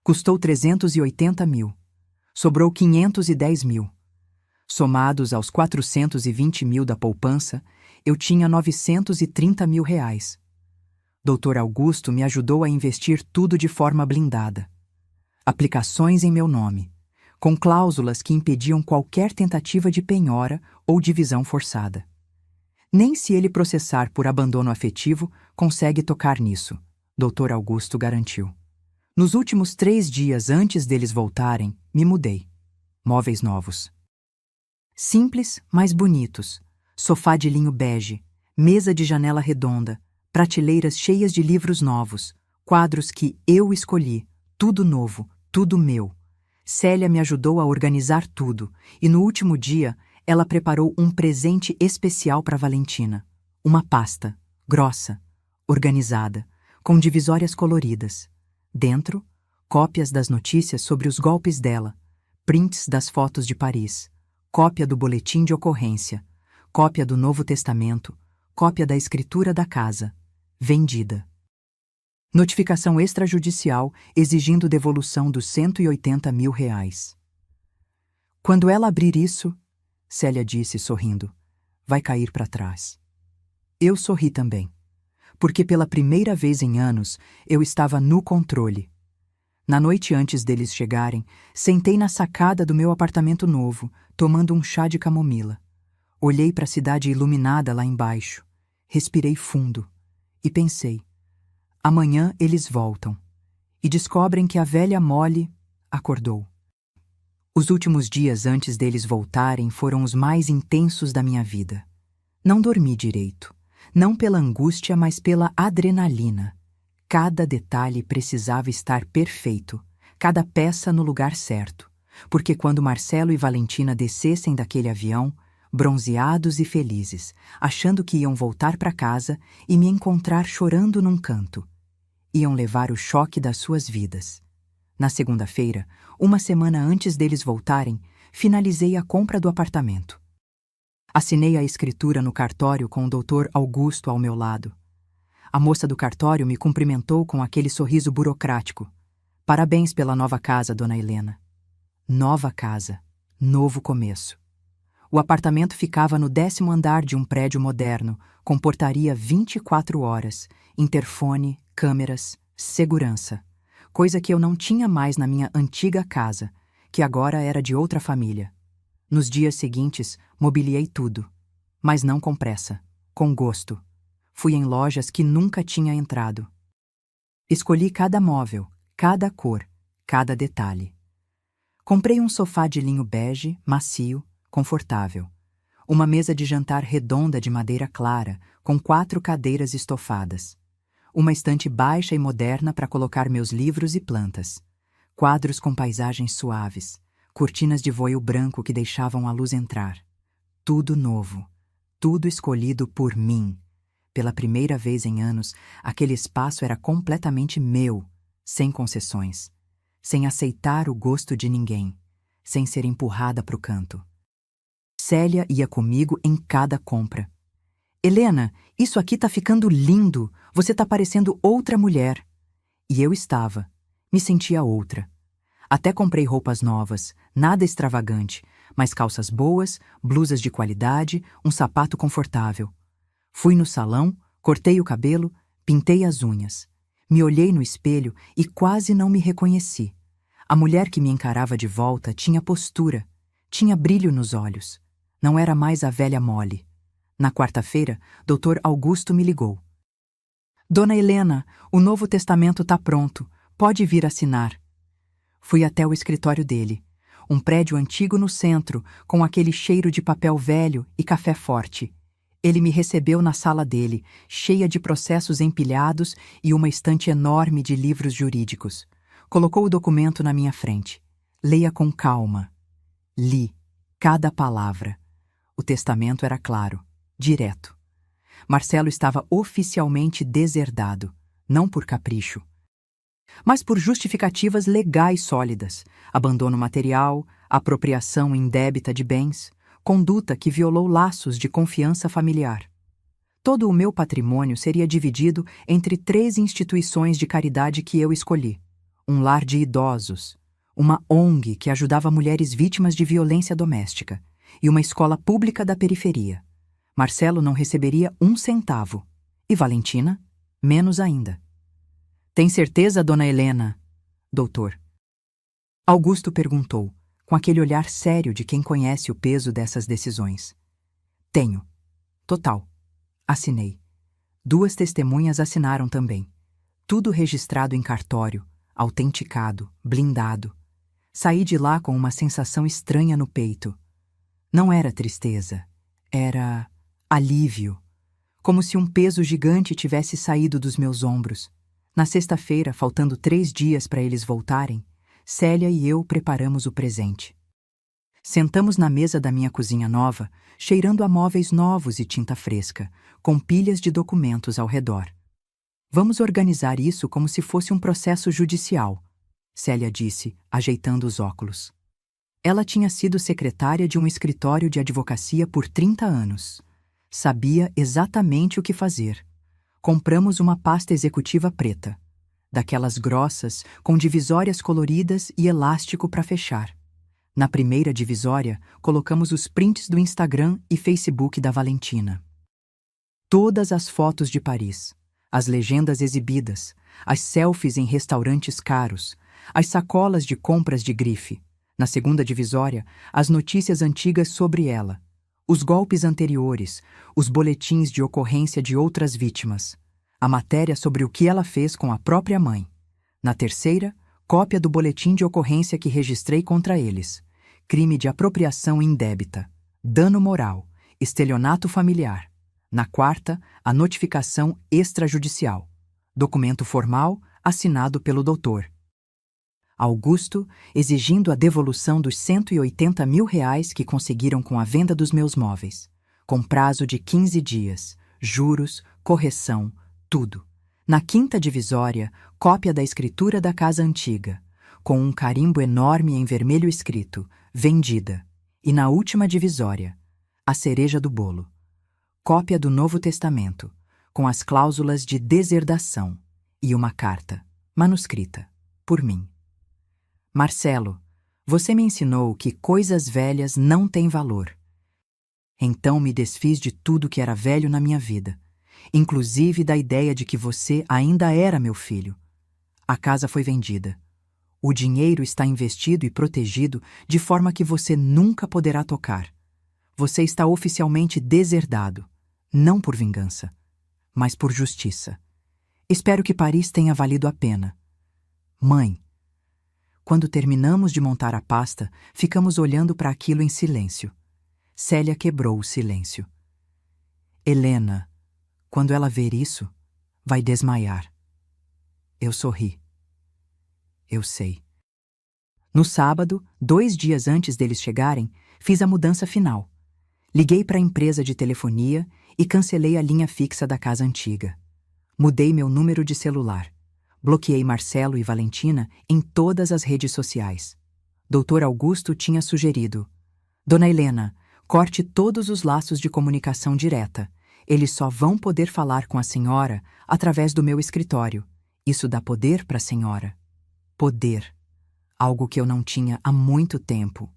Custou 380 mil. Sobrou 510 mil. Somados aos 420 mil da poupança, eu tinha 930 mil. Dr. Augusto me ajudou a investir tudo de forma blindada. Aplicações em meu nome, com cláusulas que impediam qualquer tentativa de penhora ou divisão forçada. Nem se ele processar por abandono afetivo, consegue tocar nisso, Dr. Augusto garantiu. Nos últimos 3 dias antes deles voltarem, me mudei. Móveis novos. Simples, mas bonitos. Sofá de linho bege, mesa de janela redonda, prateleiras cheias de livros novos, quadros que eu escolhi, tudo novo, tudo meu. Célia me ajudou a organizar tudo, e no último dia ela preparou um presente especial para Valentina. Uma pasta, grossa, organizada, com divisórias coloridas. Dentro, cópias das notícias sobre os golpes dela, prints das fotos de Paris, cópia do boletim de ocorrência, cópia do Novo Testamento, cópia da escritura da casa. Vendida. Notificação extrajudicial exigindo devolução dos 180 mil. Quando ela abrir isso, Célia disse sorrindo, vai cair para trás. Eu sorri também, porque pela primeira vez em anos eu estava no controle. Na noite antes deles chegarem, sentei na sacada do meu apartamento novo, tomando um chá de camomila. Olhei para a cidade iluminada lá embaixo, respirei fundo e pensei, amanhã eles voltam e descobrem que a velha Molly acordou. Os últimos dias antes deles voltarem foram os mais intensos da minha vida. Não dormi direito, não pela angústia, mas pela adrenalina. Cada detalhe precisava estar perfeito, cada peça no lugar certo, porque quando Marcelo e Valentina descessem daquele avião, bronzeados e felizes, achando que iam voltar para casa e me encontrar chorando num canto. Iam levar o choque das suas vidas. Na segunda-feira, uma semana antes deles voltarem, finalizei a compra do apartamento. Assinei a escritura no cartório com o Dr. Augusto ao meu lado. A moça do cartório me cumprimentou com aquele sorriso burocrático. Parabéns pela nova casa, dona Helena. Nova casa, novo começo. O apartamento ficava no 10º andar de um prédio moderno, com portaria 24 horas, interfone, câmeras, segurança. Coisa que eu não tinha mais na minha antiga casa, que agora era de outra família. Nos dias seguintes, mobiliei tudo. Mas não com pressa, com gosto. Fui em lojas que nunca tinha entrado. Escolhi cada móvel, cada cor, cada detalhe. Comprei um sofá de linho bege, macio, confortável. Uma mesa de jantar redonda de madeira clara, com 4 cadeiras estofadas. Uma estante baixa e moderna para colocar meus livros e plantas. Quadros com paisagens suaves. Cortinas de voio branco que deixavam a luz entrar. Tudo novo. Tudo escolhido por mim. Pela primeira vez em anos, aquele espaço era completamente meu, sem concessões. Sem aceitar o gosto de ninguém. Sem ser empurrada para o canto. Célia ia comigo em cada compra. Helena, isso aqui tá ficando lindo. Você tá parecendo outra mulher. E eu estava. Me sentia outra. Até comprei roupas novas, nada extravagante, mas calças boas, blusas de qualidade, um sapato confortável. Fui no salão, cortei o cabelo, pintei as unhas. Me olhei no espelho e quase não me reconheci. A mulher que me encarava de volta tinha postura, tinha brilho nos olhos. Não era mais a velha Molly. Na quarta-feira, Dr. Augusto me ligou. Dona Helena, o Novo Testamento tá pronto. Pode vir assinar. Fui até o escritório dele. Um prédio antigo no centro, com aquele cheiro de papel velho e café forte. Ele me recebeu na sala dele, cheia de processos empilhados e uma estante enorme de livros jurídicos. Colocou o documento na minha frente. Leia com calma. Li cada palavra. O testamento era claro, direto. Marcelo estava oficialmente deserdado, não por capricho, mas por justificativas legais sólidas, abandono material, apropriação indébita de bens, conduta que violou laços de confiança familiar. Todo o meu patrimônio seria dividido entre 3 instituições de caridade que eu escolhi. Um lar de idosos, uma ONG que ajudava mulheres vítimas de violência doméstica e uma escola pública da periferia. Marcelo não receberia 1 centavo. E Valentina, menos ainda. Tem certeza, dona Helena? Doutor. Augusto perguntou, com aquele olhar sério de quem conhece o peso dessas decisões. Tenho. Total. Assinei. 2 testemunhas assinaram também. Tudo registrado em cartório, autenticado, blindado. Saí de lá com uma sensação estranha no peito. Não era tristeza. Era alívio. Como se um peso gigante tivesse saído dos meus ombros. Na sexta-feira, faltando 3 dias para eles voltarem, Célia e eu preparamos o presente. Sentamos na mesa da minha cozinha nova, cheirando a móveis novos e tinta fresca, com pilhas de documentos ao redor. Vamos organizar isso como se fosse um processo judicial, Célia disse, ajeitando os óculos. Ela tinha sido secretária de um escritório de advocacia por 30 anos. Sabia exatamente o que fazer. Compramos uma pasta executiva preta, daquelas grossas, com divisórias coloridas e elástico para fechar. Na primeira divisória, colocamos os prints do Instagram e Facebook da Valentina. Todas as fotos de Paris, as legendas exibidas, as selfies em restaurantes caros, as sacolas de compras de grife. Na segunda divisória, as notícias antigas sobre ela, os golpes anteriores, os boletins de ocorrência de outras vítimas, a matéria sobre o que ela fez com a própria mãe. Na terceira, cópia do boletim de ocorrência que registrei contra eles, crime de apropriação indébita, dano moral, estelionato familiar. Na quarta, a notificação extrajudicial, documento formal assinado pelo doutor. Augusto, exigindo a devolução dos R$ 180 mil que conseguiram com a venda dos meus móveis, com prazo de 15 dias, juros, correção, tudo. Na quinta divisória, cópia da escritura da casa antiga, com um carimbo enorme em vermelho escrito, vendida. E na última divisória, a cereja do bolo, cópia do Novo Testamento, com as cláusulas de deserdação, e uma carta, manuscrita, por mim. Marcelo, você me ensinou que coisas velhas não têm valor. Então me desfiz de tudo que era velho na minha vida, inclusive da ideia de que você ainda era meu filho. A casa foi vendida. O dinheiro está investido e protegido de forma que você nunca poderá tocar. Você está oficialmente deserdado, não por vingança, mas por justiça. Espero que Paris tenha valido a pena. Mãe, quando terminamos de montar a pasta, ficamos olhando para aquilo em silêncio. Célia quebrou o silêncio. Helena, quando ela ver isso, vai desmaiar. Eu sorri. Eu sei. No sábado, 2 dias antes deles chegarem, fiz a mudança final. Liguei para a empresa de telefonia e cancelei a linha fixa da casa antiga. Mudei meu número de celular. Bloqueei Marcelo e Valentina em todas as redes sociais. Dr. Augusto tinha sugerido: Dona Helena, corte todos os laços de comunicação direta. Eles só vão poder falar com a senhora através do meu escritório. Isso dá poder para a senhora. Poder. Algo que eu não tinha há muito tempo.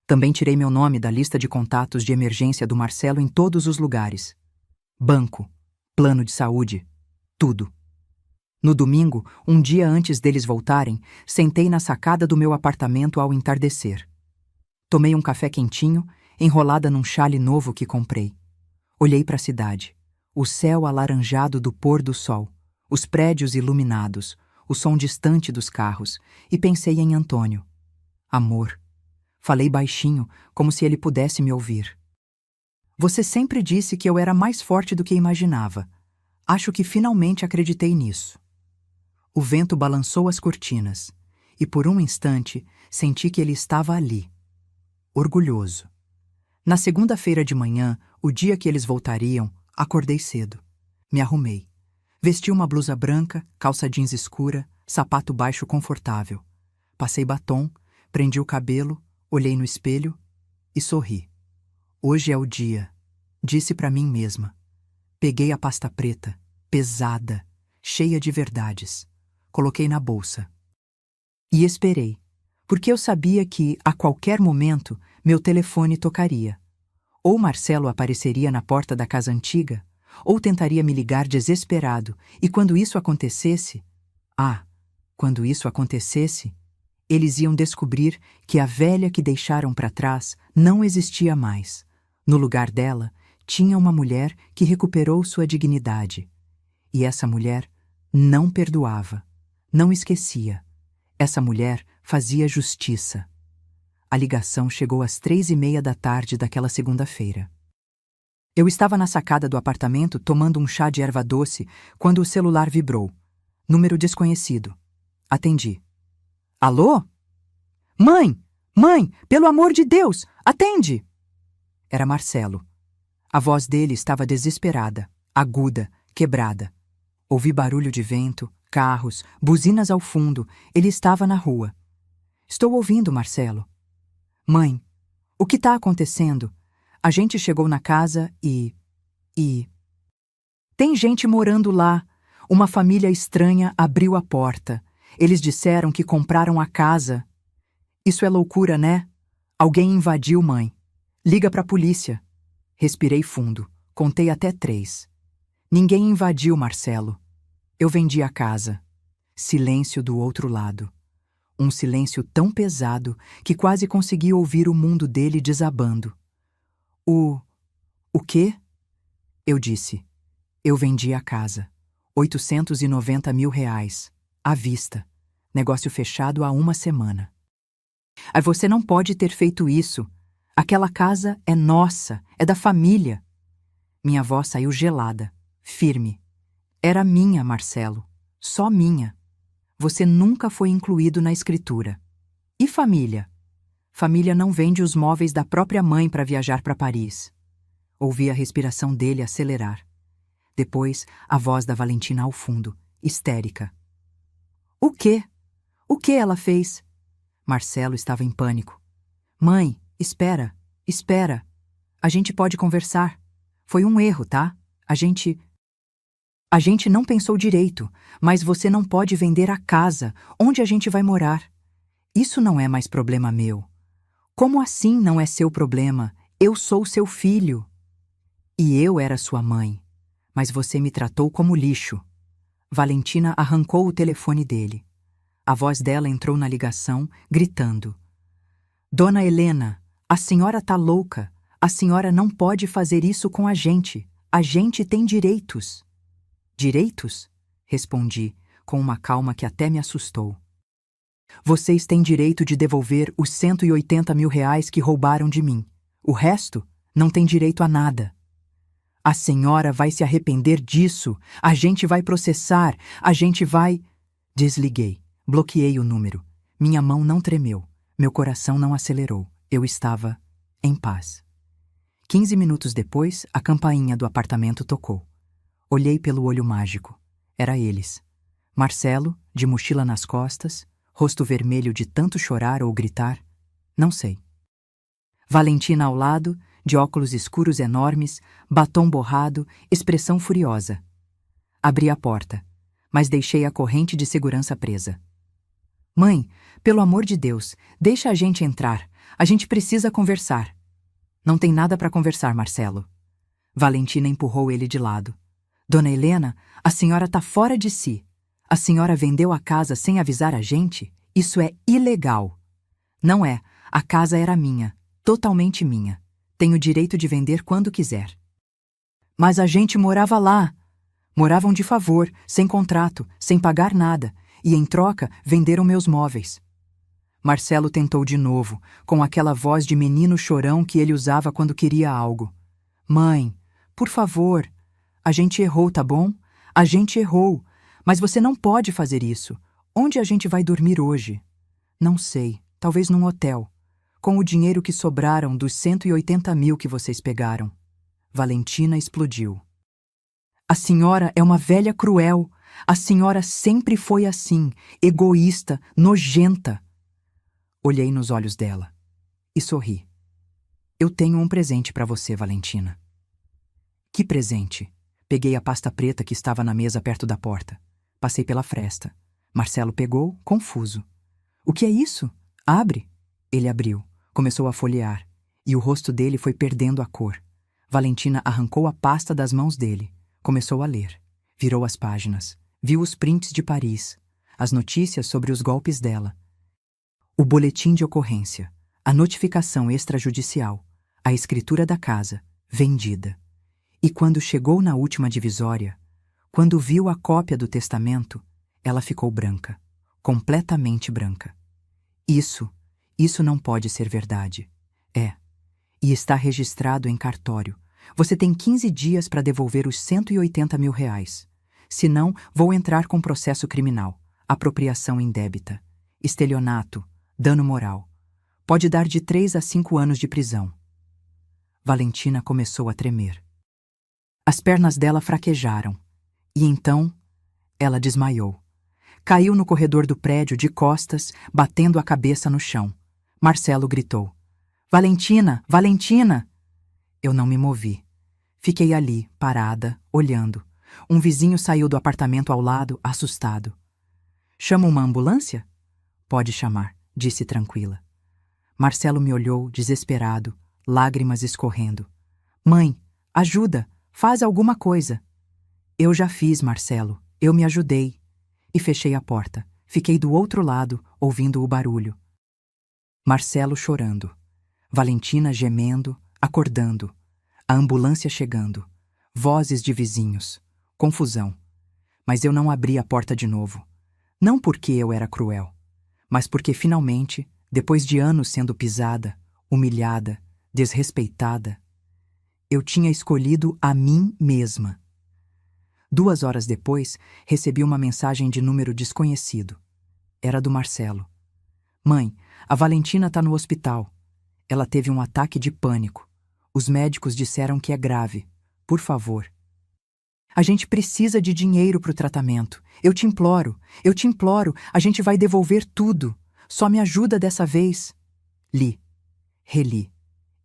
Também tirei meu nome da lista de contatos de emergência do Marcelo em todos os lugares. Banco, plano de saúde, tudo. No domingo, um dia antes deles voltarem, sentei na sacada do meu apartamento ao entardecer. Tomei um café quentinho, enrolada num chale novo que comprei. Olhei para a cidade, o céu alaranjado do pôr do sol, os prédios iluminados, o som distante dos carros, e pensei em Antônio. Amor. Falei baixinho, como se ele pudesse me ouvir. Você sempre disse que eu era mais forte do que imaginava. Acho que finalmente acreditei nisso. O vento balançou as cortinas, e por um instante senti que ele estava ali, orgulhoso. Na segunda-feira de manhã, o dia que eles voltariam, acordei cedo. Me arrumei. Vesti uma blusa branca, calça jeans escura, sapato baixo confortável. Passei batom, prendi o cabelo, olhei no espelho e sorri. Hoje é o dia, disse para mim mesma. Peguei a pasta preta, pesada, cheia de verdades. Coloquei na bolsa. E esperei, porque eu sabia que, a qualquer momento, meu telefone tocaria. Ou Marcelo apareceria na porta da casa antiga, ou tentaria me ligar desesperado, e quando isso acontecesse... quando isso acontecesse, eles iam descobrir que a velha que deixaram para trás não existia mais. No lugar dela, tinha uma mulher que recuperou sua dignidade. E essa mulher não perdoava, não esquecia. Essa mulher fazia justiça. A ligação chegou às 3:30 da tarde daquela segunda-feira. Eu estava na sacada do apartamento tomando um chá de erva doce quando o celular vibrou. Número desconhecido. Atendi. Alô? Mãe! Mãe! Pelo amor de Deus! Atende! Era Marcelo. A voz dele estava desesperada, aguda, quebrada. Ouvi barulho de vento, carros, buzinas ao fundo. Ele estava na rua. Estou ouvindo, Marcelo. Mãe, o que está acontecendo? A gente chegou na casa e... Tem gente morando lá. Uma família estranha abriu a porta. Eles disseram que compraram a casa. Isso é loucura, né? Alguém invadiu, mãe. Liga pra polícia. Respirei fundo. Contei até 3. Ninguém invadiu, Marcelo. Eu vendi a casa. Silêncio do outro lado. Um silêncio tão pesado que quase consegui ouvir o mundo dele desabando. O quê? Eu disse. Eu vendi a casa. R$ 890 mil. À vista. Negócio fechado há 1 semana. Você não pode ter feito isso. Aquela casa é nossa, é da família. Minha voz saiu gelada, firme. Era minha, Marcelo. Só minha. Você nunca foi incluído na escritura. E família? Família não vende os móveis da própria mãe para viajar para Paris. Ouvi a respiração dele acelerar. Depois, a voz da Valentina ao fundo, histérica. O quê? O que ela fez? Marcelo estava em pânico. Mãe, espera, espera. A gente pode conversar. Foi um erro, tá? A gente não pensou direito, mas você não pode vender a casa. Onde a gente vai morar? Isso não é mais problema meu. Como assim não é seu problema? Eu sou seu filho. E eu era sua mãe. Mas você me tratou como lixo. Valentina arrancou o telefone dele. A voz dela entrou na ligação, gritando. Dona Helena, a senhora tá louca. A senhora não pode fazer isso com a gente. A gente tem direitos. Direitos? Respondi, com uma calma que até me assustou. Vocês têm direito de devolver os 180 mil reais que roubaram de mim. O resto não tem direito a nada. A senhora vai se arrepender disso. A gente vai processar. A gente vai... Desliguei. Bloqueei o número. Minha mão não tremeu. Meu coração não acelerou. Eu estava em paz. 15 minutos depois, a campainha do apartamento tocou. Olhei pelo olho mágico. Era eles. Marcelo, de mochila nas costas, rosto vermelho de tanto chorar ou gritar, não sei. Valentina ao lado, de óculos escuros enormes, batom borrado, expressão furiosa. Abri a porta, mas deixei a corrente de segurança presa. Mãe, pelo amor de Deus, deixa a gente entrar. A gente precisa conversar. Não tem nada para conversar, Marcelo. Valentina empurrou ele de lado. Dona Helena, a senhora tá fora de si. A senhora vendeu a casa sem avisar a gente? Isso é ilegal. Não é. A casa era minha. Totalmente minha. Tenho direito de vender quando quiser. Mas a gente morava lá. Moravam de favor, sem contrato, sem pagar nada. E em troca, venderam meus móveis. Marcelo tentou de novo, com aquela voz de menino chorão que ele usava quando queria algo. Mãe, por favor. A gente errou, tá bom? A gente errou. Mas você não pode fazer isso. Onde a gente vai dormir hoje? Não sei. Talvez num hotel. Com o dinheiro que sobraram dos 180 mil que vocês pegaram. Valentina explodiu. A senhora é uma velha cruel. A senhora sempre foi assim, egoísta, nojenta. Olhei nos olhos dela e sorri. Eu tenho um presente para você, Valentina. Que presente? Peguei a pasta preta que estava na mesa perto da porta. Passei pela fresta. Marcelo pegou, confuso. O que é isso? Abre. Ele abriu, começou a folhear, e o rosto dele foi perdendo a cor. Valentina arrancou a pasta das mãos dele, começou a ler. Virou as páginas, viu os prints de Paris, as notícias sobre os golpes dela, o boletim de ocorrência, a notificação extrajudicial, a escritura da casa, vendida. E quando chegou na última divisória, quando viu a cópia do testamento, ela ficou branca, completamente branca. Isso não pode ser verdade. É. E está registrado em cartório. Você tem 15 dias para devolver os 180 mil reais. Senão, vou entrar com processo criminal, apropriação indébita, estelionato, dano moral. Pode dar de 3 a 5 anos de prisão. Valentina começou a tremer. As pernas dela fraquejaram. E então, ela desmaiou. Caiu no corredor do prédio de costas, batendo a cabeça no chão. Marcelo gritou. Valentina! Valentina! Eu não me movi. Fiquei ali, parada, olhando. Um vizinho saiu do apartamento ao lado, assustado. Chama uma ambulância? Pode chamar, disse tranquila. Marcelo me olhou, desesperado, lágrimas escorrendo. Mãe, ajuda! Faz alguma coisa. Eu já fiz, Marcelo. Eu me ajudei. E fechei a porta. Fiquei do outro lado, ouvindo o barulho. Marcelo chorando. Valentina gemendo, acordando. A ambulância chegando. Vozes de vizinhos. Confusão. Mas eu não abri a porta de novo. Não porque eu era cruel, mas porque finalmente, depois de anos sendo pisada, humilhada, desrespeitada, eu tinha escolhido a mim mesma. 2 horas depois, recebi uma mensagem de número desconhecido. Era do Marcelo. Mãe, a Valentina tá no hospital. Ela teve um ataque de pânico. Os médicos disseram que é grave. Por favor. A gente precisa de dinheiro pro tratamento. Eu te imploro, a gente vai devolver tudo. Só me ajuda dessa vez. Li, reli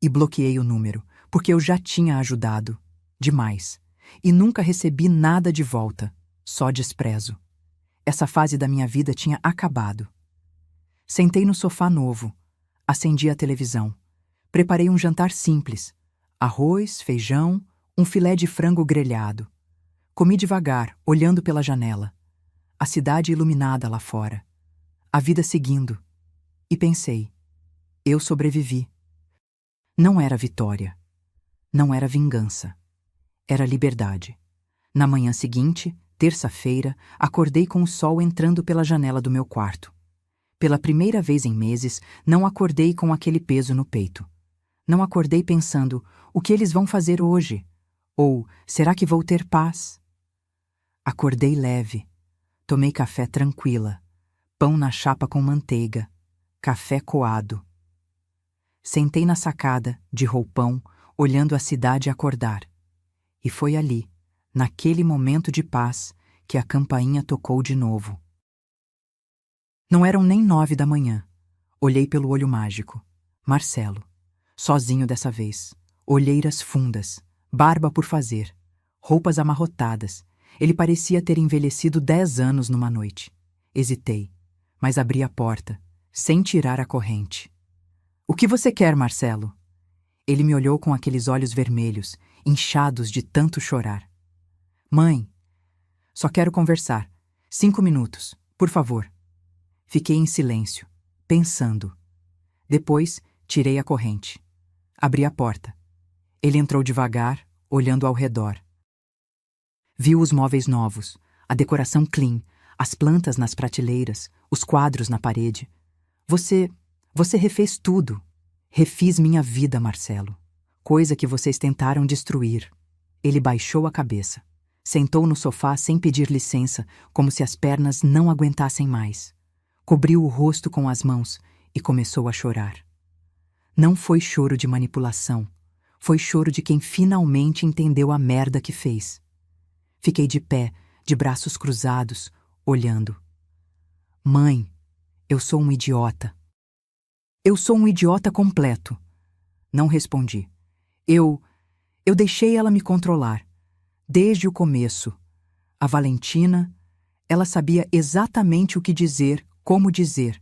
e bloqueei o número, porque eu já tinha ajudado. Demais. E nunca recebi nada de volta. Só desprezo. Essa fase da minha vida tinha acabado. Sentei no sofá novo. Acendi a televisão. Preparei um jantar simples. Arroz, feijão, um filé de frango grelhado. Comi devagar, olhando pela janela. A cidade iluminada lá fora. A vida seguindo. E pensei, eu sobrevivi. Não era vitória. Não era vingança. Era liberdade. Na manhã seguinte, terça-feira, acordei com o sol entrando pela janela do meu quarto. Pela primeira vez em meses, não acordei com aquele peso no peito. Não acordei pensando, o que eles vão fazer hoje? Ou, será que vou ter paz? Acordei leve. Tomei café tranquila. Pão na chapa com manteiga. Café coado. Sentei na sacada, de roupão, olhando a cidade acordar. E foi ali, naquele momento de paz, que a campainha tocou de novo. Não eram nem 9 da manhã. Olhei pelo olho mágico. Marcelo. Sozinho dessa vez. Olheiras fundas. Barba por fazer. Roupas amarrotadas. Ele parecia ter envelhecido 10 anos numa noite. Hesitei, mas abri a porta, sem tirar a corrente. O que você quer, Marcelo? Ele me olhou com aqueles olhos vermelhos, inchados de tanto chorar. Mãe, só quero conversar. 5 minutos, por favor. Fiquei em silêncio, pensando. Depois, tirei a corrente. Abri a porta. Ele entrou devagar, olhando ao redor. Viu os móveis novos, a decoração clean, as plantas nas prateleiras, os quadros na parede. Você refez tudo. Refiz minha vida, Marcelo. Coisa que vocês tentaram destruir. Ele baixou a cabeça. Sentou no sofá sem pedir licença, como se as pernas não aguentassem mais. Cobriu o rosto com as mãos e começou a chorar. Não foi choro de manipulação. Foi choro de quem finalmente entendeu a merda que fez. Fiquei de pé, de braços cruzados, olhando. Mãe, eu sou um idiota. Eu sou um idiota completo. Não respondi. Eu deixei ela me controlar. Desde o começo. A Valentina, ela sabia exatamente o que dizer, como dizer.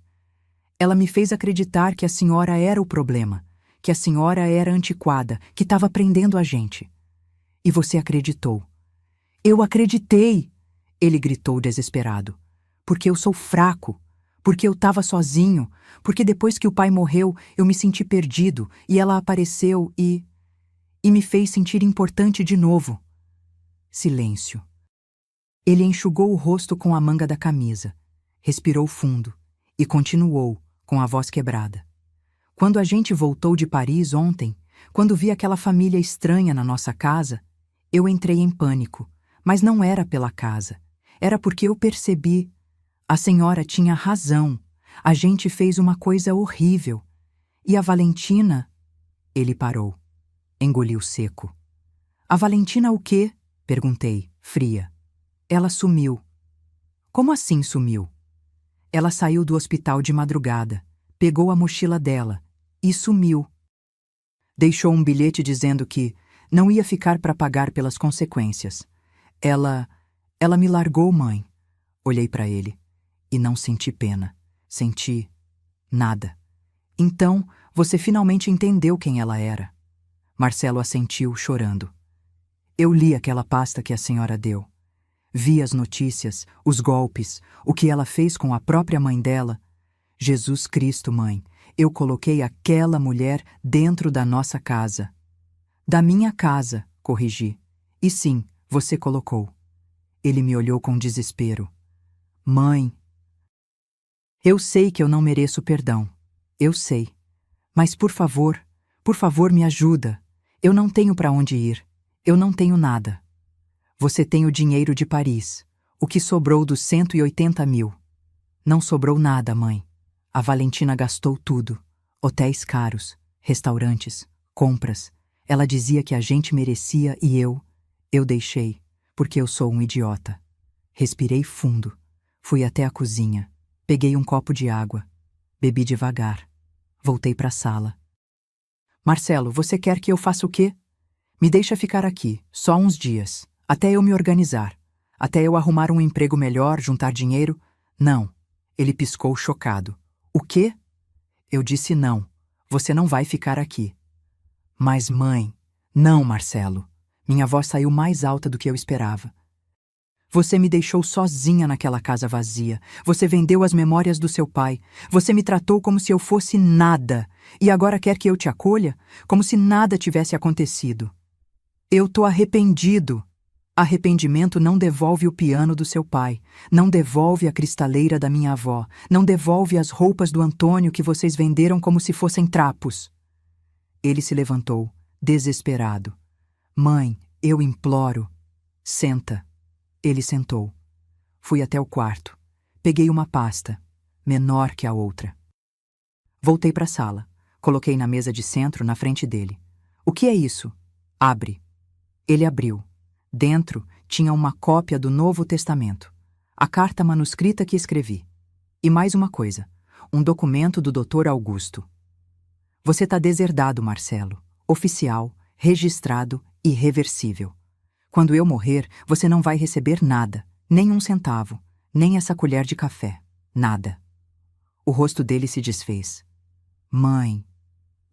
Ela me fez acreditar que a senhora era o problema, que a senhora era antiquada, que estava prendendo a gente. E você acreditou. Eu acreditei! Ele gritou desesperado. Porque eu sou fraco. Porque eu estava sozinho, porque depois que o pai morreu, eu me senti perdido, e ela apareceu e me fez sentir importante de novo. Silêncio. Ele enxugou o rosto com a manga da camisa, respirou fundo e continuou, com a voz quebrada. Quando a gente voltou de Paris ontem, quando vi aquela família estranha na nossa casa, eu entrei em pânico, mas não era pela casa. Era porque eu percebi. A senhora tinha razão. A gente fez uma coisa horrível. E a Valentina? Ele parou. Engoliu seco. A Valentina o quê? Perguntei, fria. Ela sumiu. Como assim sumiu? Ela saiu do hospital de madrugada, pegou a mochila dela e sumiu. Deixou um bilhete dizendo que não ia ficar para pagar pelas consequências. Ela me largou, mãe. Olhei para ele. E não senti pena. Senti nada. Então, você finalmente entendeu quem ela era. Marcelo assentiu, chorando. Eu li aquela pasta que a senhora deu. Vi as notícias, os golpes, o que ela fez com a própria mãe dela. Jesus Cristo, mãe, eu coloquei aquela mulher dentro da nossa casa. Da minha casa, corrigi. E sim, você colocou. Ele me olhou com desespero. Mãe, eu sei que eu não mereço perdão. Eu sei. Mas por favor me ajuda. Eu não tenho para onde ir. Eu não tenho nada. Você tem o dinheiro de Paris. O que sobrou dos 180 mil. Não sobrou nada, mãe. A Valentina gastou tudo. Hotéis caros, restaurantes, compras. Ela dizia que a gente merecia e eu deixei, porque eu sou um idiota. Respirei fundo. Fui até a cozinha. Peguei um copo de água. Bebi devagar. Voltei para a sala. Marcelo, você quer que eu faça o quê? Me deixa ficar aqui, só uns dias, até eu me organizar, até eu arrumar um emprego melhor, juntar dinheiro. Não. Ele piscou chocado. O quê? Eu disse não. Você não vai ficar aqui. Mas, mãe... Não, Marcelo. Minha voz saiu mais alta do que eu esperava. Você me deixou sozinha naquela casa vazia. Você vendeu as memórias do seu pai. Você me tratou como se eu fosse nada. E agora quer que eu te acolha? Como se nada tivesse acontecido. Eu tô arrependido. Arrependimento não devolve o piano do seu pai, não devolve a cristaleira da minha avó, não devolve as roupas do Antônio que vocês venderam como se fossem trapos. Ele se levantou, desesperado. Mãe, eu imploro. Senta. Ele sentou. Fui até o quarto. Peguei uma pasta, menor que a outra. Voltei para a sala. Coloquei na mesa de centro na frente dele. O que é isso? Abre. Ele abriu. Dentro tinha uma cópia do Novo Testamento, a carta manuscrita que escrevi. E mais uma coisa, um documento do Dr. Augusto. Você tá deserdado, Marcelo. Oficial, registrado, irreversível. Quando eu morrer, você não vai receber nada, nem um centavo, nem essa colher de café, nada. O rosto dele se desfez. Mãe.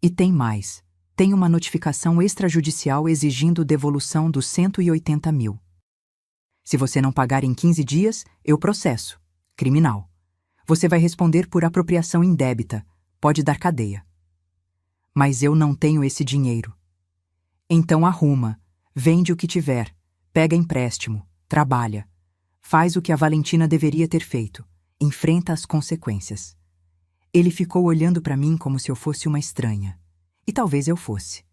E tem mais. Tem uma notificação extrajudicial exigindo devolução dos 180 mil. Se você não pagar em 15 dias, eu processo. Criminal. Você vai responder por apropriação indébita. Pode dar cadeia. Mas eu não tenho esse dinheiro. Então arruma. Vende o que tiver. Pega empréstimo. Trabalha. Faz o que a Valentina deveria ter feito. Enfrenta as consequências. Ele ficou olhando para mim como se eu fosse uma estranha. E talvez eu fosse.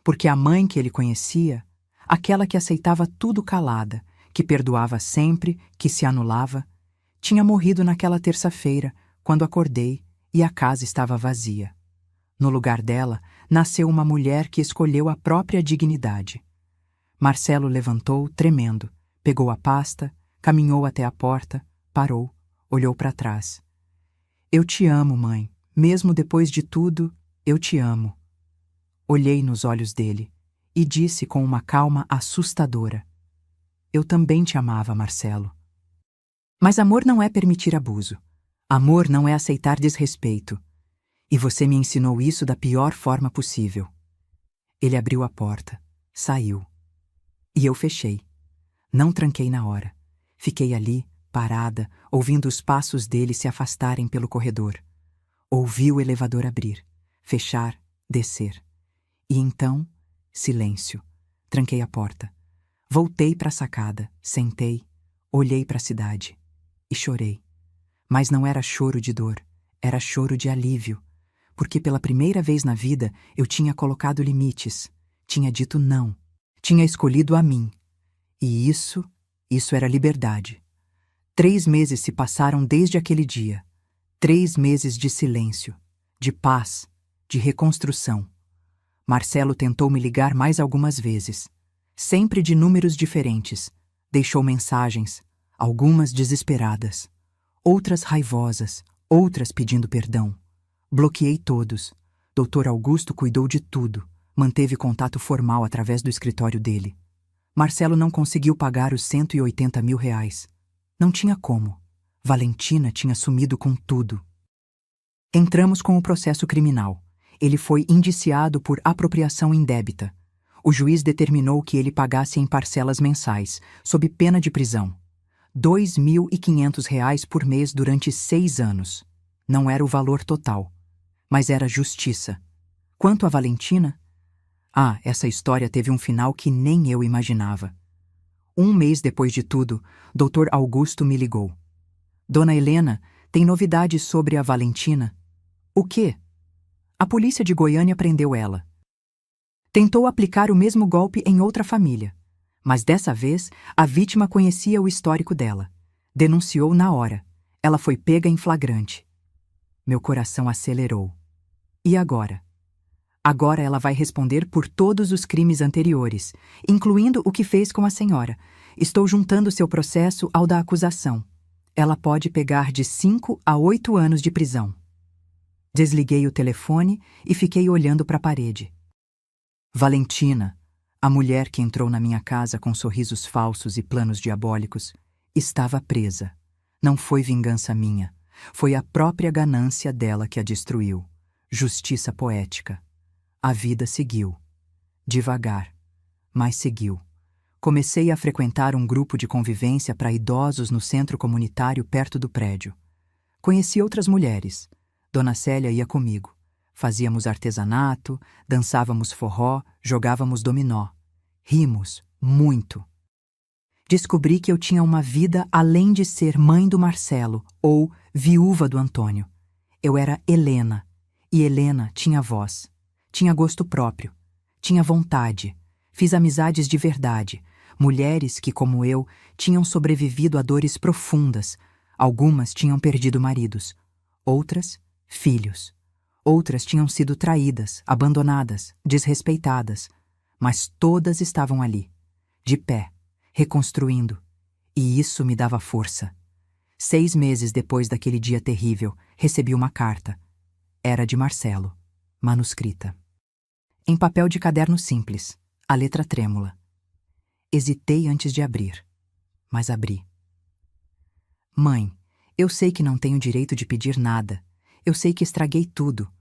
Porque a mãe que ele conhecia, aquela que aceitava tudo calada, que perdoava sempre, que se anulava, tinha morrido naquela terça-feira, quando acordei e a casa estava vazia. No lugar dela, nasceu uma mulher que escolheu a própria dignidade. Marcelo levantou, tremendo, pegou a pasta, caminhou até a porta, parou, olhou para trás. Eu te amo, mãe. Mesmo depois de tudo, eu te amo. Olhei nos olhos dele e disse com uma calma assustadora. Eu também te amava, Marcelo. Mas amor não é permitir abuso. Amor não é aceitar desrespeito. E você me ensinou isso da pior forma possível. Ele abriu a porta, saiu. E eu fechei. Não tranquei na hora. Fiquei ali, parada, ouvindo os passos dele se afastarem pelo corredor. Ouvi o elevador abrir, fechar, descer. E então, silêncio. Tranquei a porta. Voltei para a sacada, sentei, olhei para a cidade e chorei. Mas não era choro de dor, era choro de alívio, porque pela primeira vez na vida eu tinha colocado limites, tinha dito não, tinha escolhido a mim. E isso era liberdade. 3 meses se passaram desde aquele dia. 3 meses de silêncio, de paz, de reconstrução. Marcelo tentou me ligar mais algumas vezes, sempre de números diferentes. Deixou mensagens, algumas desesperadas, outras raivosas, outras pedindo perdão. Bloqueei todos. Dr. Augusto cuidou de tudo, manteve contato formal através do escritório dele. Marcelo não conseguiu pagar os 180 mil reais. Não tinha como. Valentina tinha sumido com tudo. Entramos com o processo criminal. Ele foi indiciado por apropriação indébita. O juiz determinou que ele pagasse em parcelas mensais, sob pena de prisão. R$ 2.500 por mês durante 6 anos. Não era o valor total, mas era justiça. Quanto a Valentina? Essa história teve um final que nem eu imaginava. 1 mês depois de tudo, Dr. Augusto me ligou. Dona Helena, tem novidades sobre a Valentina? O quê? A polícia de Goiânia prendeu ela. Tentou aplicar o mesmo golpe em outra família, mas dessa vez a vítima conhecia o histórico dela. Denunciou na hora. Ela foi pega em flagrante. Meu coração acelerou. E agora? Agora ela vai responder por todos os crimes anteriores, incluindo o que fez com a senhora. Estou juntando seu processo ao da acusação. Ela pode pegar de 5 a 8 anos de prisão. Desliguei o telefone e fiquei olhando para a parede. Valentina, a mulher que entrou na minha casa com sorrisos falsos e planos diabólicos, estava presa. Não foi vingança minha. Foi a própria ganância dela que a destruiu. Justiça poética. A vida seguiu. Devagar, mas seguiu. Comecei a frequentar um grupo de convivência para idosos no centro comunitário perto do prédio. Conheci outras mulheres. Dona Célia ia comigo. Fazíamos artesanato, dançávamos forró, jogávamos dominó. Rimos muito. Descobri que eu tinha uma vida além de ser mãe do Marcelo ou viúva do Antônio. Eu era Helena, e Helena tinha voz, tinha gosto próprio, tinha vontade. Fiz amizades de verdade, mulheres que, como eu, tinham sobrevivido a dores profundas. Algumas tinham perdido maridos, outras, filhos. Outras tinham sido traídas, abandonadas, desrespeitadas, mas todas estavam ali, de pé, reconstruindo, e isso me dava força. 6 meses depois daquele dia terrível, recebi uma carta. Era de Marcelo, manuscrita. Em papel de caderno simples, a letra trêmula. Hesitei antes de abrir, mas abri. Mãe, eu sei que não tenho direito de pedir nada. Eu sei que estraguei tudo.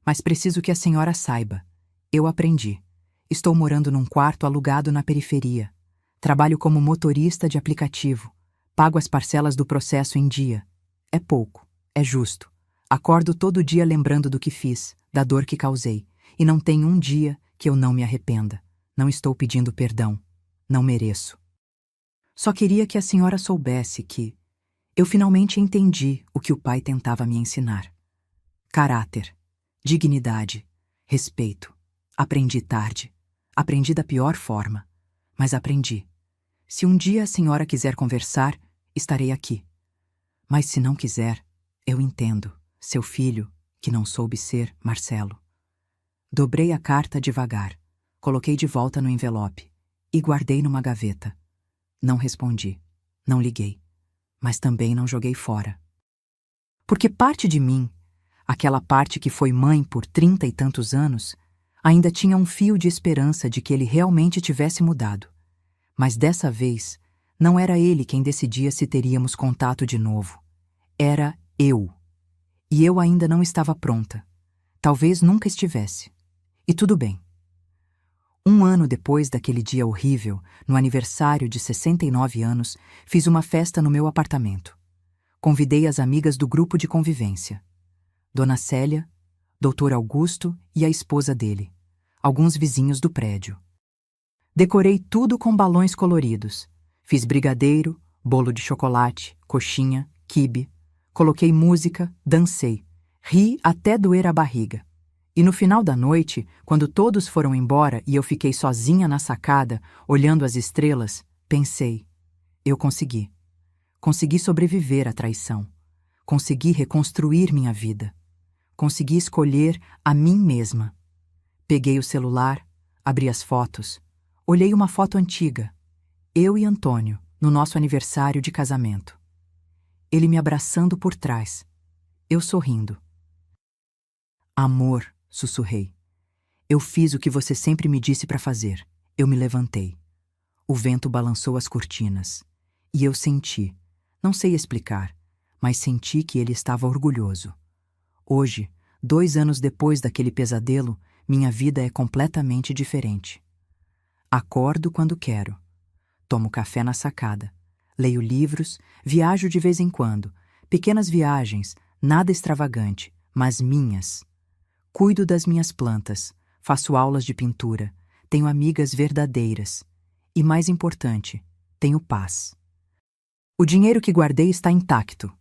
Mas preciso que a senhora saiba. Eu aprendi. Estou morando num quarto alugado na periferia. Trabalho como motorista de aplicativo. Pago as parcelas do processo em dia. É pouco. É justo. Acordo todo dia lembrando do que fiz, da dor que causei. E não tem um dia que eu não me arrependa. Não estou pedindo perdão. Não mereço. Só queria que a senhora soubesse que eu finalmente entendi o que o pai tentava me ensinar. Caráter, dignidade, respeito. Aprendi tarde. Aprendi da pior forma. Mas aprendi. Se um dia a senhora quiser conversar, estarei aqui. Mas se não quiser, eu entendo. Seu filho, que não soube ser Marcelo. Dobrei a carta devagar. Coloquei de volta no envelope e guardei numa gaveta. Não respondi. Não liguei. Mas também não joguei fora. Porque parte de mim, aquela parte que foi mãe por 30 e tantos anos, ainda tinha um fio de esperança de que ele realmente tivesse mudado. Mas dessa vez, não era ele quem decidia se teríamos contato de novo. Era eu. E eu ainda não estava pronta. Talvez nunca estivesse. E tudo bem. 1 ano depois daquele dia horrível, no aniversário de 69 anos, fiz uma festa no meu apartamento. Convidei as amigas do grupo de convivência. Dona Célia, Dr. Augusto e a esposa dele, alguns vizinhos do prédio. Decorei tudo com balões coloridos. Fiz brigadeiro, bolo de chocolate, coxinha, quibe. Coloquei música, dancei. Ri até doer a barriga. E no final da noite, quando todos foram embora e eu fiquei sozinha na sacada, olhando as estrelas, pensei: eu consegui. Consegui sobreviver à traição. Consegui reconstruir minha vida. Consegui escolher a mim mesma. Peguei o celular, abri as fotos. Olhei uma foto antiga. Eu e Antônio, no nosso aniversário de casamento. Ele me abraçando por trás. Eu sorrindo. Amor, sussurrei. Eu fiz o que você sempre me disse para fazer. Eu me levantei. O vento balançou as cortinas. E eu senti, não sei explicar, mas senti que ele estava orgulhoso. Hoje, 2 anos depois daquele pesadelo, minha vida é completamente diferente. Acordo quando quero. Tomo café na sacada. Leio livros, viajo de vez em quando. Pequenas viagens, nada extravagante, mas minhas. Cuido das minhas plantas, faço aulas de pintura, tenho amigas verdadeiras. E mais importante, tenho paz. O dinheiro que guardei está intacto,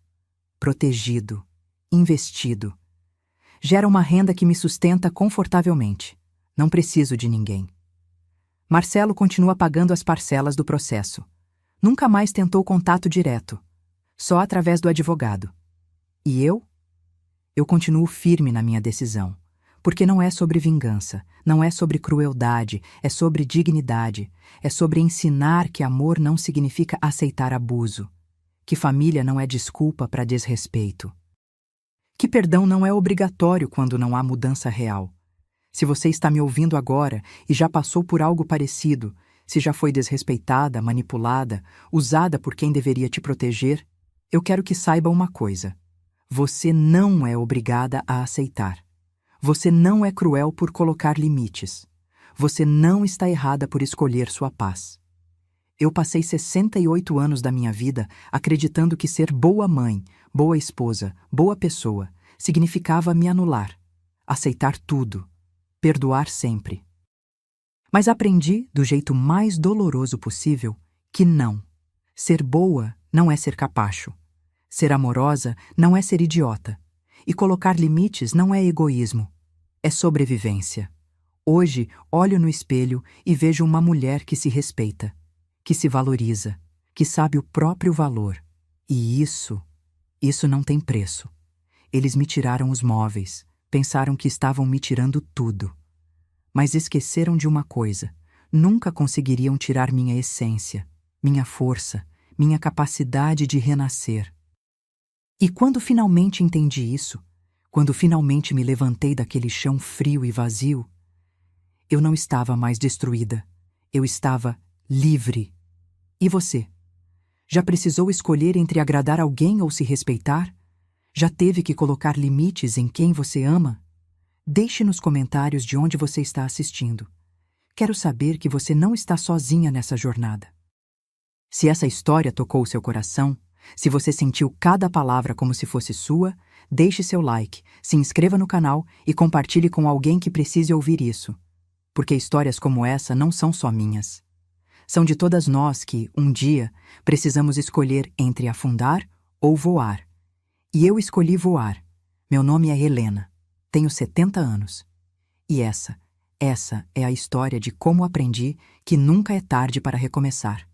protegido, investido. Gera uma renda que me sustenta confortavelmente. Não preciso de ninguém. Marcelo continua pagando as parcelas do processo. Nunca mais tentou contato direto. só através do advogado. E eu? Eu continuo firme na minha decisão, porque não é sobre vingança, não é sobre crueldade, é sobre dignidade, é sobre ensinar que amor não significa aceitar abuso, que família não é desculpa para desrespeito, que perdão não é obrigatório quando não há mudança real. Se você está me ouvindo agora e já passou por algo parecido, se já foi desrespeitada, manipulada, usada por quem deveria te proteger, eu quero que saiba uma coisa: você não é obrigada a aceitar. Você não é cruel por colocar limites. Você não está errada por escolher sua paz. Eu passei 68 anos da minha vida acreditando que ser boa mãe, boa esposa, boa pessoa significava me anular, aceitar tudo, perdoar sempre. Mas aprendi, do jeito mais doloroso possível, que não. Ser boa não é ser capacho. Ser amorosa não é ser idiota. E colocar limites não é egoísmo. É sobrevivência. Hoje, olho no espelho e vejo uma mulher que se respeita, que se valoriza, que sabe o próprio valor. E isso não tem preço. Eles me tiraram os móveis, pensaram que estavam me tirando tudo. Mas esqueceram de uma coisa: nunca conseguiriam tirar minha essência, minha força, minha capacidade de renascer. E quando finalmente entendi isso, quando finalmente me levantei daquele chão frio e vazio, eu não estava mais destruída, eu estava livre. E você? Já precisou escolher entre agradar alguém ou se respeitar? Já teve que colocar limites em quem você ama? Deixe nos comentários de onde você está assistindo. Quero saber que você não está sozinha nessa jornada. Se essa história tocou seu coração, se você sentiu cada palavra como se fosse sua, deixe seu like, se inscreva no canal e compartilhe com alguém que precise ouvir isso. Porque histórias como essa não são só minhas. São de todas nós que, um dia, precisamos escolher entre afundar ou voar. E eu escolhi voar. Meu nome é Helena. Tenho 70 anos. E essa é a história de como aprendi que nunca é tarde para recomeçar.